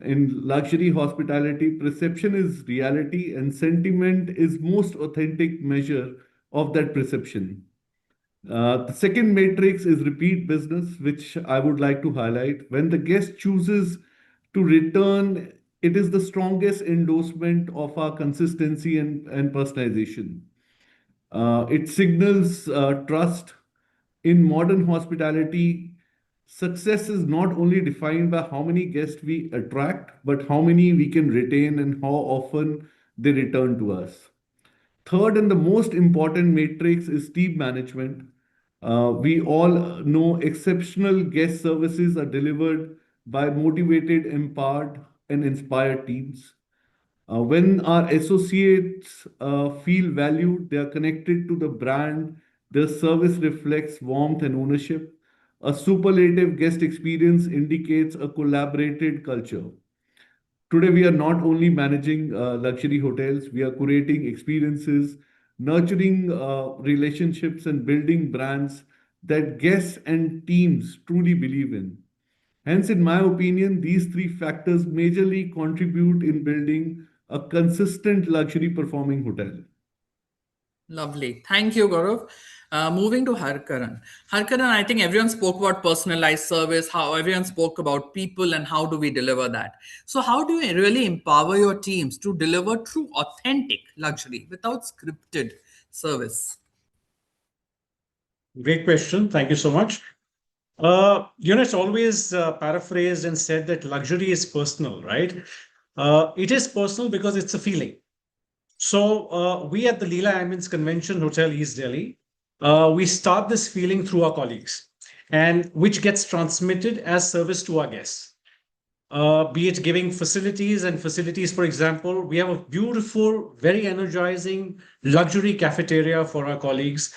In luxury hospitality, perception is reality, and sentiment is most authentic measure of that perception. The second matrix is repeat business, which I would like to highlight. When the guest chooses to return, it is the strongest endorsement of our consistency and personalization. It signals trust in modern hospitality. Success is not only defined by how many guests we attract, but how many we can retain and how often they return to us. Third, and the most important matrix is team management. We all know exceptional guest services are delivered by motivated, empowered, and inspired teams. When our associates feel valued, they are connected to the brand, their service reflects warmth and ownership. A superlative guest experience indicates a collaborated culture. Today, we are not only managing luxury hotels, we are curating experiences, nurturing relationships, and building brands that guests and teams truly believe in. Hence, in my opinion, these three factors majorly contribute in building a consistent luxury performing hotel. Lovely. Thank you, Gaurav. Moving to Harkaran. Harkaran, I think everyone spoke about personalized service, how everyone spoke about people and how do we deliver that. So, how do you really empower your teams to deliver true, authentic luxury without scripted service? Great question. Thank you so much. It's always paraphrased and said that luxury is personal, right? It is personal because it's a feeling. So we at the Leela Ambience Convention Hotel East Delhi, we start this feeling through our colleagues, and which gets transmitted as service to our guests. Be it giving facilities, for example, we have a beautiful, very energizing luxury cafeteria for our colleagues,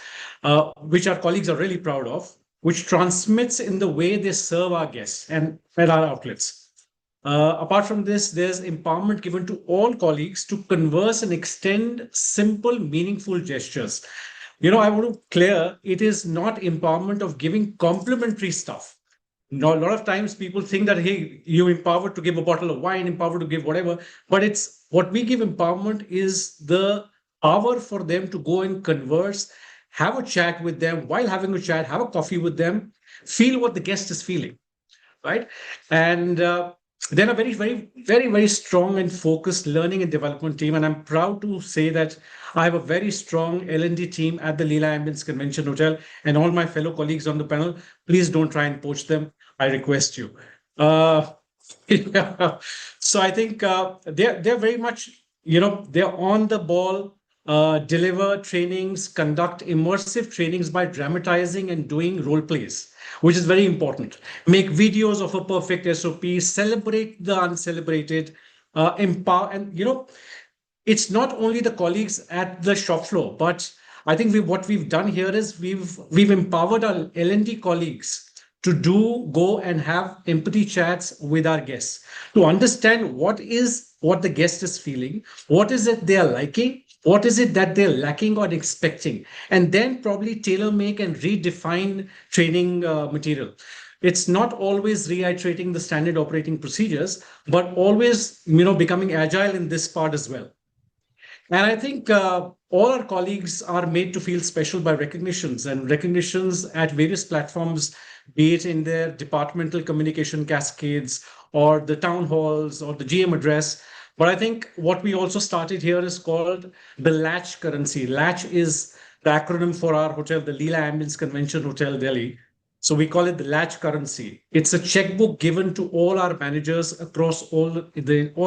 which our colleagues are really proud of, which transmits in the way they serve our guests and at our outlets. Apart from this, there's empowerment given to all colleagues to converse and extend simple, meaningful gestures. I want to clear it is not empowerment of giving complimentary stuff. No, a lot of times people think that, hey, you're empowered to give a bottle of wine, empowered to give whatever, but it's what we give empowerment is the power for them to go and converse, have a chat with them, while having a chat, have a coffee with them, feel what the guest is feeling, right? And then a very, very, very, very strong and focused learning and development team. And I'm proud to say that I have a very strong L&D team at the Leela Ambience Convention Hotel, and all my fellow colleagues on the panel. Please don't try and poach them. I request you. Yeah. So I think they're very much, they're on the ball, deliver trainings, conduct immersive trainings by dramatizing and doing role plays, which is very important. Make videos of a perfect SOP, celebrate the uncelebrated, empower, and it's not only the colleagues at the shop floor, but I think what we've done here is we've empowered our L&D colleagues to go and have empathy chats with our guests to understand what the guest is feeling, what is it they are liking, what is it that they're lacking or expecting, and then probably tailor make and redefine training material. It's not always reiterating the standard operating procedures, but always becoming agile in this part as well. And I think all our colleagues are made to feel special by recognitions at various platforms, be it in their departmental communication cascades or the town halls or the GM address. But I think what we also started here is called the Latch currency. Latch is the acronym for our hotel, the Leela Ambience Convention Hotel Delhi. So we call it the Latch currency. It's a checkbook given to all our managers across all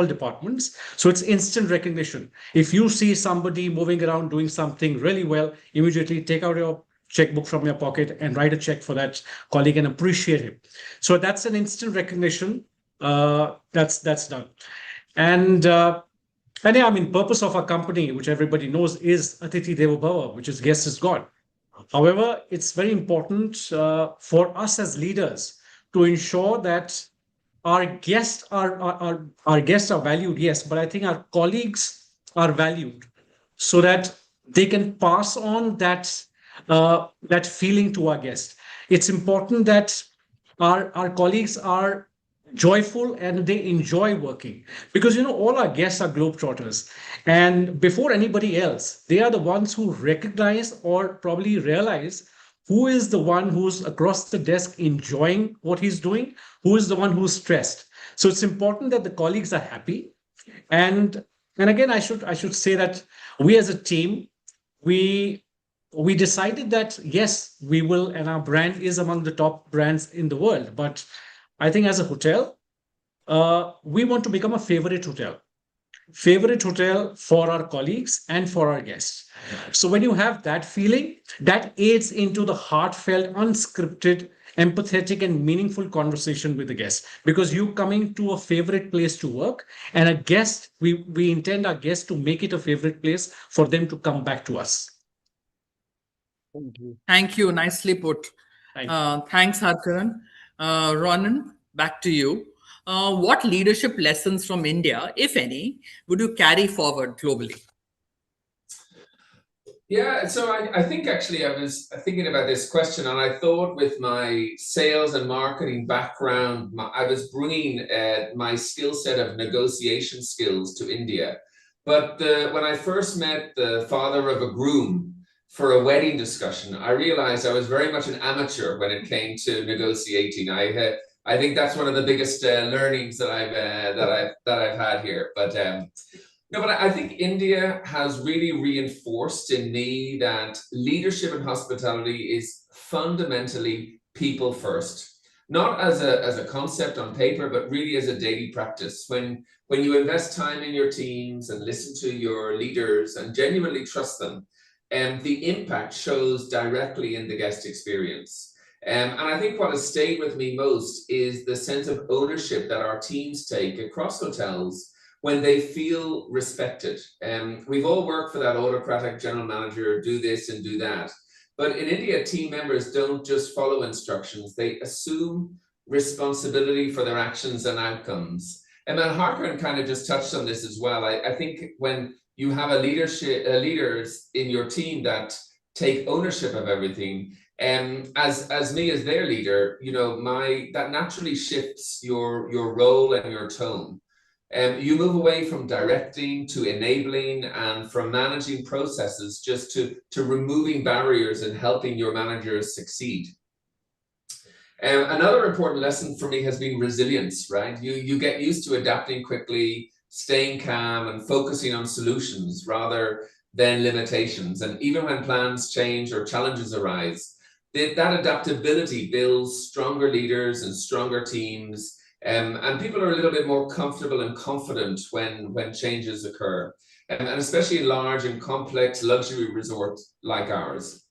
departments. So it's instant recognition. If you see somebody moving around doing something really well, immediately take out your checkbook from your pocket and write a check for that colleague and appreciate him. So that's an instant recognition. That's done. And yeah, I mean, purpose of our company, which everybody knows, is Atithi Devo Bhava, which is guest is God. However, it's very important for us as leaders to ensure that our guests are valued, yes, but I think our colleagues are valued so that they can pass on that feeling to our guests. It's important that our colleagues are joyful and they enjoy working, because all our guests are globetrotters, and before anybody else, they are the ones who recognize or probably realize who is the one who's across the desk enjoying what he's doing, who is the one who's stressed. So it's important that the colleagues are happy. And again, I should say that we as a team, we we decided that, yes, we will, and our brand is among the top brands in the world. But I think as a hotel, we want to become a favorite hotel for our colleagues and for our guests. So when you have that feeling, that aids into the heartfelt, unscripted, empathetic, and meaningful conversation with the guest. Because you coming to a favorite place to work, and a guest, we intend our guests to make it a favorite place for them to come back to us. Thank you. Thank you. Nicely put. Thank you. Thanks, Harkaran. Ronan, back to you. What leadership lessons from India, if any, would you carry forward globally? Yeah, so I think actually I was thinking about this question, and I thought with my sales and marketing background, I was bringing my skill set of negotiation skills to India. But when I first met the father of a groom for a wedding discussion, I realized I was very much an amateur when it came to negotiating. I think that's one of the biggest learnings that I've had here. But no, but I think India has really reinforced in me that leadership and hospitality is fundamentally people first, not as a concept on paper, but really as a daily practice. When you invest time in your teams and listen to your leaders and genuinely trust them, the impact shows directly in the guest experience. And I think what has stayed with me most is the sense of ownership that our teams take across hotels when they feel respected. We've all worked for that autocratic general manager, do this and do that. But in India, team members don't just follow instructions, they assume responsibility for their actions and outcomes. And Harkaran kind of just touched on this as well. I think when you have leaders in your team that take ownership of everything, as me as their leader, that naturally shifts your role and your tone. You move away from directing to enabling and from managing processes just to removing barriers and helping your managers succeed. Another important lesson for me has been resilience, right? You get used to adapting quickly, staying calm and focusing on solutions rather than limitations. And even when plans change or challenges arise, that adaptability builds stronger leaders and stronger teams. And people are a little bit more comfortable and confident when changes occur, and especially in large and complex luxury resorts like ours.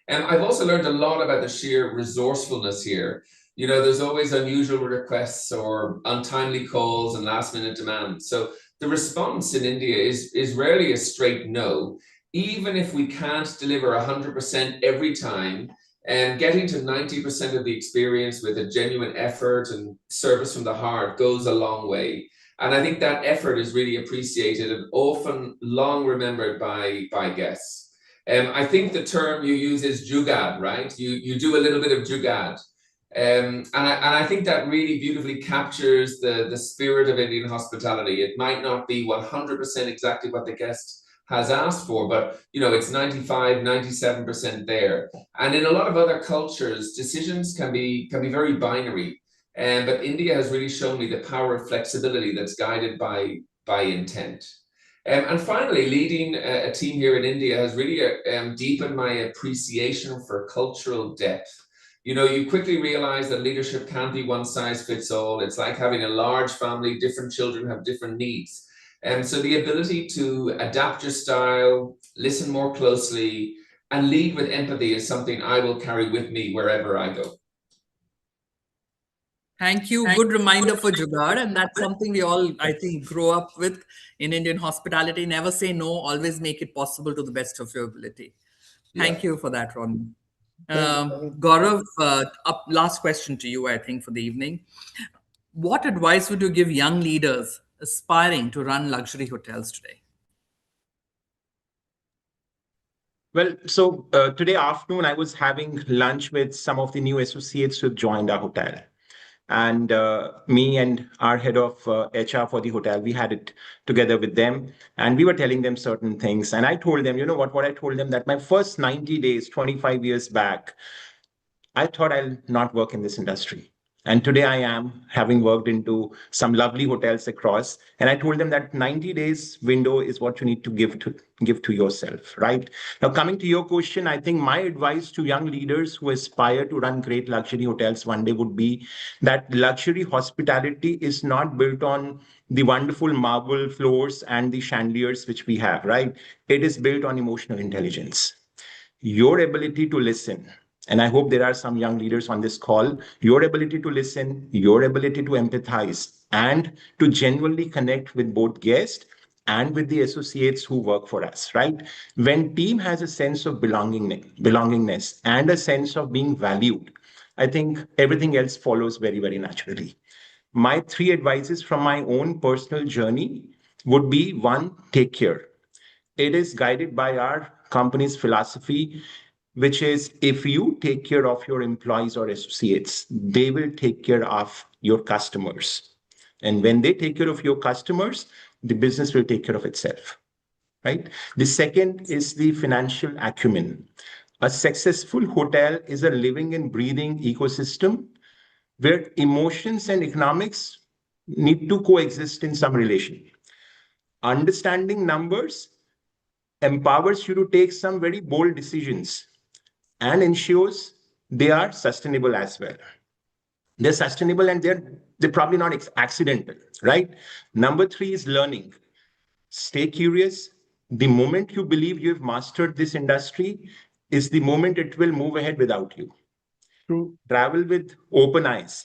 And I've also learned a lot about the sheer resourcefulness here. There's always unusual requests or untimely calls and last minute demands. So the response in India is rarely a straight no, even if we can't deliver 100% every time. And getting to 90% of the experience with a genuine effort and service from the heart goes a long way. And I think that effort is really appreciated and often long remembered by guests. I think the term you use is jugad, right? You do a little bit of jugad. And I think that really beautifully captures the spirit of Indian hospitality. It might not be 100% exactly what the guest has asked for, but it's 95, 97% there. And in a lot of other cultures, decisions can be very binary. But India has really shown me the power of flexibility that's guided by intent. And finally, leading a team here in India has really deepened my appreciation for cultural depth. You quickly realize that leadership can't be one size fits all. It's like having a large family, different children have different needs. And so the ability to adapt your style, listen more closely, and lead with empathy is something I will carry with me wherever I go. Thank you. Good reminder for Jugaad. And that's something we all, I think, grow up with in Indian hospitality. Never say no, always make it possible to the best of your ability. Thank you for that, Ron. Gaurav, last question to you, I think, for the evening. What advice would you give young leaders aspiring to run luxury hotels today? Well, so today afternoon, I was having lunch with some of the new associates who joined our hotel. And me and our head of HR for the hotel, we had it together with them. And we were telling them certain things. And I told them, what I told them, that my first 90 days, 25 years back, I thought I'll not work in this industry. And today I am, having worked into some lovely hotels across. And I told them that 90 days window is what you need to give to yourself, right? Now, coming to your question, I think my advice to young leaders who aspire to run great luxury hotels one day would be that luxury hospitality is not built on the wonderful marble floors and the chandeliers which we have, right? It is built on emotional intelligence. Your ability to listen, and I hope there are some young leaders on this call, your ability to listen, your ability to empathize, and to genuinely connect with both guests and with the associates who work for us, right? When team has a sense of belongingness and a sense of being valued, I think everything else follows very, very naturally. My three advices from my own personal journey would be: one, take care. It is guided by our company's philosophy, which is if you take care of your employees or associates, they will take care of your customers. And when they take care of your customers, the business will take care of itself, right? The second is the financial acumen. A successful hotel is a living and breathing ecosystem where emotions and economics need to coexist in some relation. Understanding numbers empowers you to take some very bold decisions and ensures they are sustainable as well. They're sustainable and they're probably not accidental, right? Number three is learning. Stay curious. The moment you believe you've mastered this industry is the moment it will move ahead without you. True. Travel with open eyes.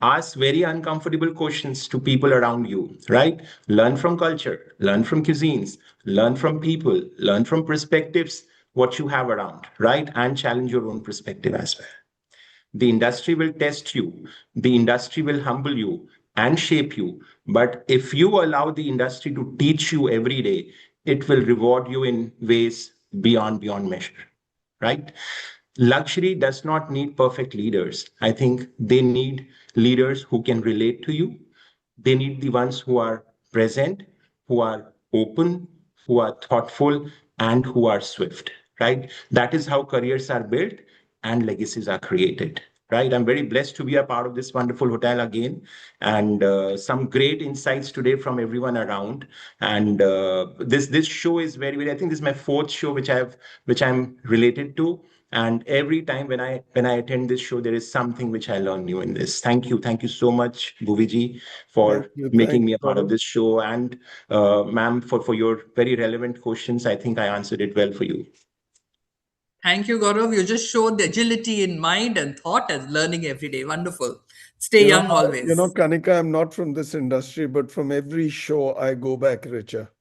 Ask very uncomfortable questions to people around you, right? Learn from culture, learn from cuisines, learn from people, learn from perspectives, what you have around, right? And challenge your own perspective as well. The industry will test you, the industry will humble you and shape you. But if you allow the industry to teach you every day, it will reward you in ways beyond measure, right? Luxury does not need perfect leaders. I think they need leaders who can relate to you. They need the ones who are present, who are open, who are thoughtful, and who are swift, right? That is how careers are built and legacies are created, right? I'm very blessed to be a part of this wonderful hotel again, and some great insights today from everyone around. And this show is very, very. I think this is my fourth show which I'm related to. And every time when I attend this show, there is something which I learn new in this. Thank you so much, Bhuviji, for making me a part of this show, and ma'am, for your very relevant questions. I think I answered it well for you. Thank you, Gaurav. You just showed the agility in mind and thought as learning every day. Wonderful. Stay young always. Kanika, I'm not from this industry, but from every show I go back richer.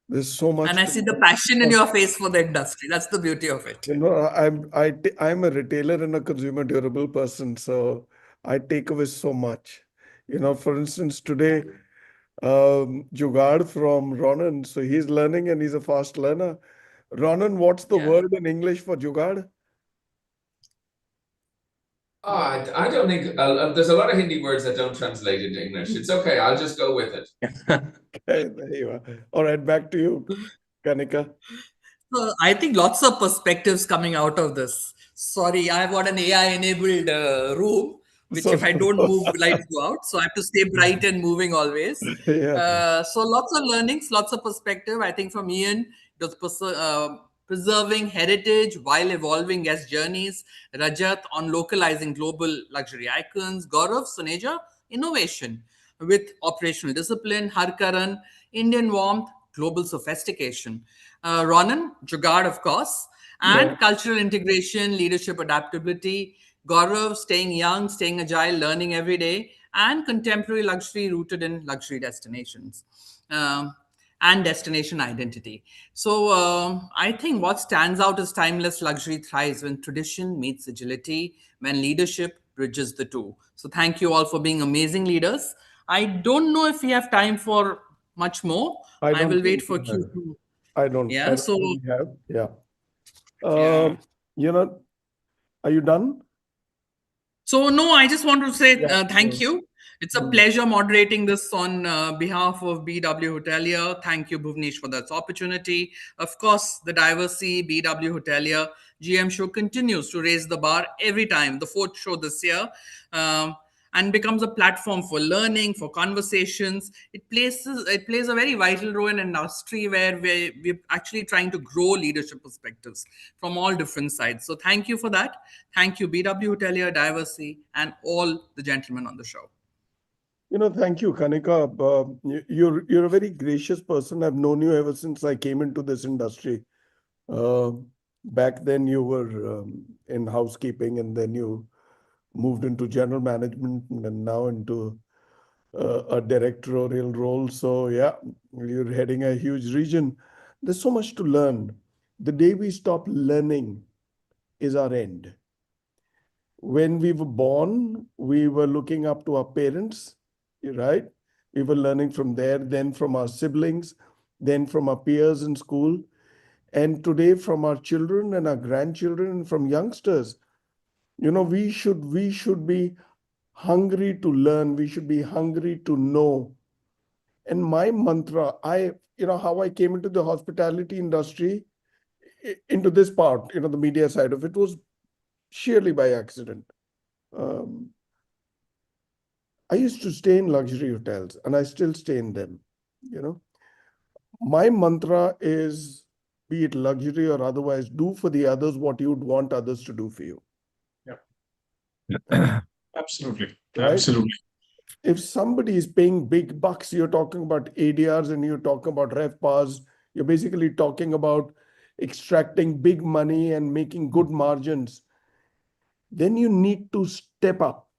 There's so much. And I see the passion in your face for the industry. That's the beauty of it. I'm a retailer and a consumer durable person, so I take away so much. For instance, today, Jugaad from Ronan, so he's learning and he's a fast learner. Ronan, what's the word in English for Jugaad? I don't think there's a lot of Hindi words that don't translate into English. It's okay. I'll just go with it. Okay, there you are. All right, back to you, Kanika. So I think lots of perspectives coming out of this. Sorry, I've got an AI-enabled room, which if I don't move, lights go out. So I have to stay bright and moving always. So lots of learnings, lots of perspective. I think from Ian, it was preserving heritage while evolving guest journeys. Rajat on localizing global luxury icons. Gaurav, Suneja, innovation with operational discipline. Harkaran, Indian warmth, global sophistication. Ronan, Jugaad, of course, and cultural integration, leadership adaptability. Gaurav, staying young, staying agile, learning every day, and contemporary luxury rooted in luxury destinations. And destination identity. So I think what stands out is timeless luxury thrives when tradition meets agility, when leadership bridges the two. So thank you all for being amazing leaders. I don't know if we have time for much more. I will wait for Q2. I don't. Yeah. I don't think we have. Yeah. Are you done? So no, I just want to say thank you. It's a pleasure moderating this on behalf of BW Hotelier. Thank you, Bhuvnesh, for that opportunity. Of course, the Diversey, BW Hotelier, GM show continues to raise the bar every time, the fourth show this year, and becomes a platform for learning, for conversations. It plays a very vital role in an industry where we're actually trying to grow leadership perspectives from all different sides. So thank you for that. Thank you, BW Hotelier, Diversey, and all the gentlemen on the show. Thank you, Kanika. You're a very gracious person. I've known you ever since I came into this industry. Back then you were in housekeeping, and then you moved into general management, and now into a directorial role. So yeah, you're heading a huge region. There's so much to learn. The day we stop learning is our end. When we were born, we were looking up to our parents, right? We were learning from there, then from our siblings, then from our peers in school, and today from our children and our grandchildren and from youngsters. We should be hungry to learn. We should be hungry to know. And my mantra, how I came into the hospitality industry, into this part, the media side of it, was sheerly by accident. I used to stay in luxury hotels, and I still stay in them. My mantra is, be it luxury or otherwise, do for the others what you'd want others to do for you. Yeah. Absolutely. Right? Absolutely. If somebody is paying big bucks, you're talking about ADRs and you're talking about RevPARs, you're basically talking about extracting big money and making good margins, then you need to step up.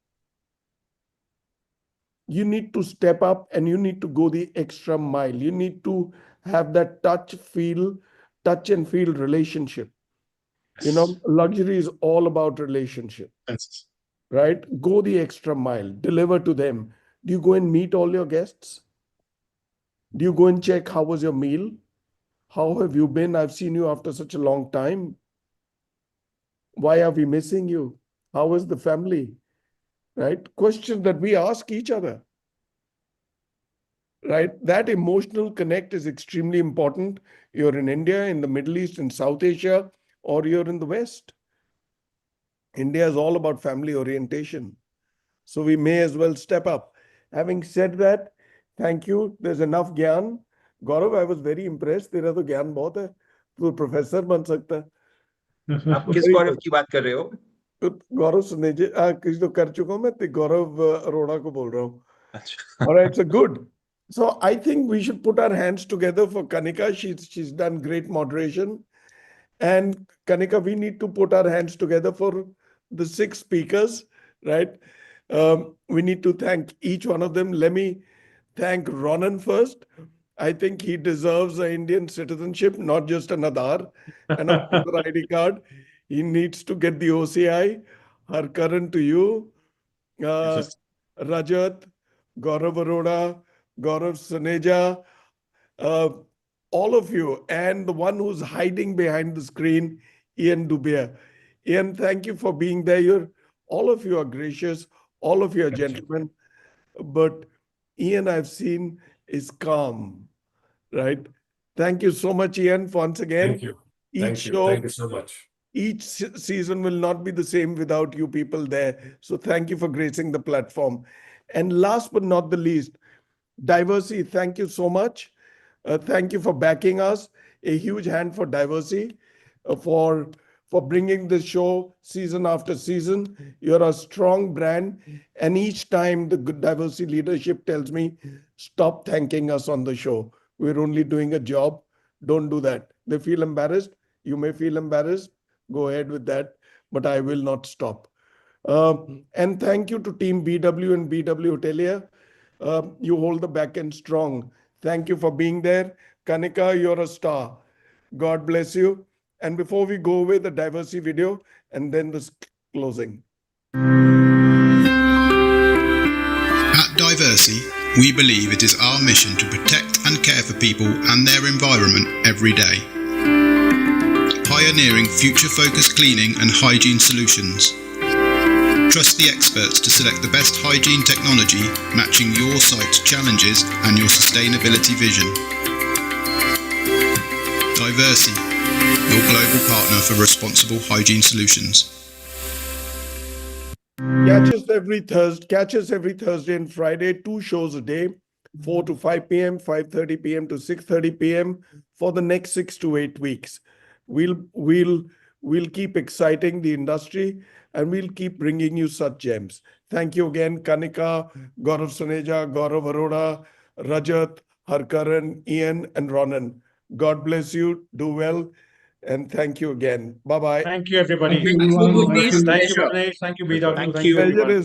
You need to step up, and you need to go the extra mile. You need to have that touch and feel relationship. Luxury is all about relationship. Yes. Right? Go the extra mile, deliver to them. Do you go and meet all your guests? Do you go and check how was your meal? How have you been? I've seen you after such a long time. Why are we missing you? How is the family? Right? Questions that we ask each other. Right? That emotional connect is extremely important. You're in India, in the Middle East, in South Asia, or you're in the West. India is all about family orientation. So we may as well step up. Having said that, thank you. There's enough gyan. Gaurav, I was very impressed. तेरा तो ज्ञान बहुत है. तू professor बन सकता है. आप किस गौरव की बात कर रहे हो? गौरव सुनेजे किसी तो कर चुका हूं मैं. तो गौरव अरोड़ा को बोल रहा हूं. All right, so good. So I think we should put our hands together for Kanika. She's done great moderation. And Kanika, we need to put our hands together for the 6 speakers, right? We need to thank each one of them. Let me thank Ronan first. I think he deserves an Indian citizenship, not just an Aadhaar and a voter ID card. He needs to get the OCI. Harkaran to you. Rajat, Gaurav Arora, Gaurav Suneja, all of you, and the one who's hiding behind the screen, Ian Dubia. Ian, thank you for being there. All of you are gracious. All of you are gentlemen. But Ian, I've seen, is calm, right? Thank you so much, Ian, once again. Thank you. Thank you so much. Each season will not be the same without you people there. So thank you for gracing the platform. And last but not the least, Diversey, thank you so much. Thank you for backing us. A huge hand for Diversey, for bringing this show season after season. You're a strong brand. And each time the good Diversey leadership tells me, stop thanking us on the show. We're only doing a job. Don't do that. They feel embarrassed. You may feel embarrassed. Go ahead with that. But I will not stop. And thank you to Team BW and BW Hotelier. You hold the back end strong. Thank you for being there. Kanika, you're a star. God bless you. And before we go away, the Diversey video and then the closing. At Diversey, we believe it is our mission to protect and care for people and their environment every day. Pioneering future-focused cleaning and hygiene solutions. Trust the experts to select the best hygiene technology matching your site's challenges and your sustainability vision. Diversey. your global partner for responsible hygiene solutions. Catch us every Thursday and Friday, 2 shows a day, 4 to 5 p.m., 5:30 p.m. to 6:30 p.m. for the next 6 to 8 weeks. We'll keep exciting the industry and we'll keep bringing you such gems. Thank you again, Kanika, Gaurav Saneja, Gaurav Arora, Rajat, Harkaran, Ian, and Ronan. God bless you. Do well. And thank you again. Bye-bye. Thank you, everybody. Thank you, everyone. Bhuvnesh. Thank you, Pleasure. Bhuvnesh. Thank you, BW. Thank Thank you, you. everyone. Pleasure is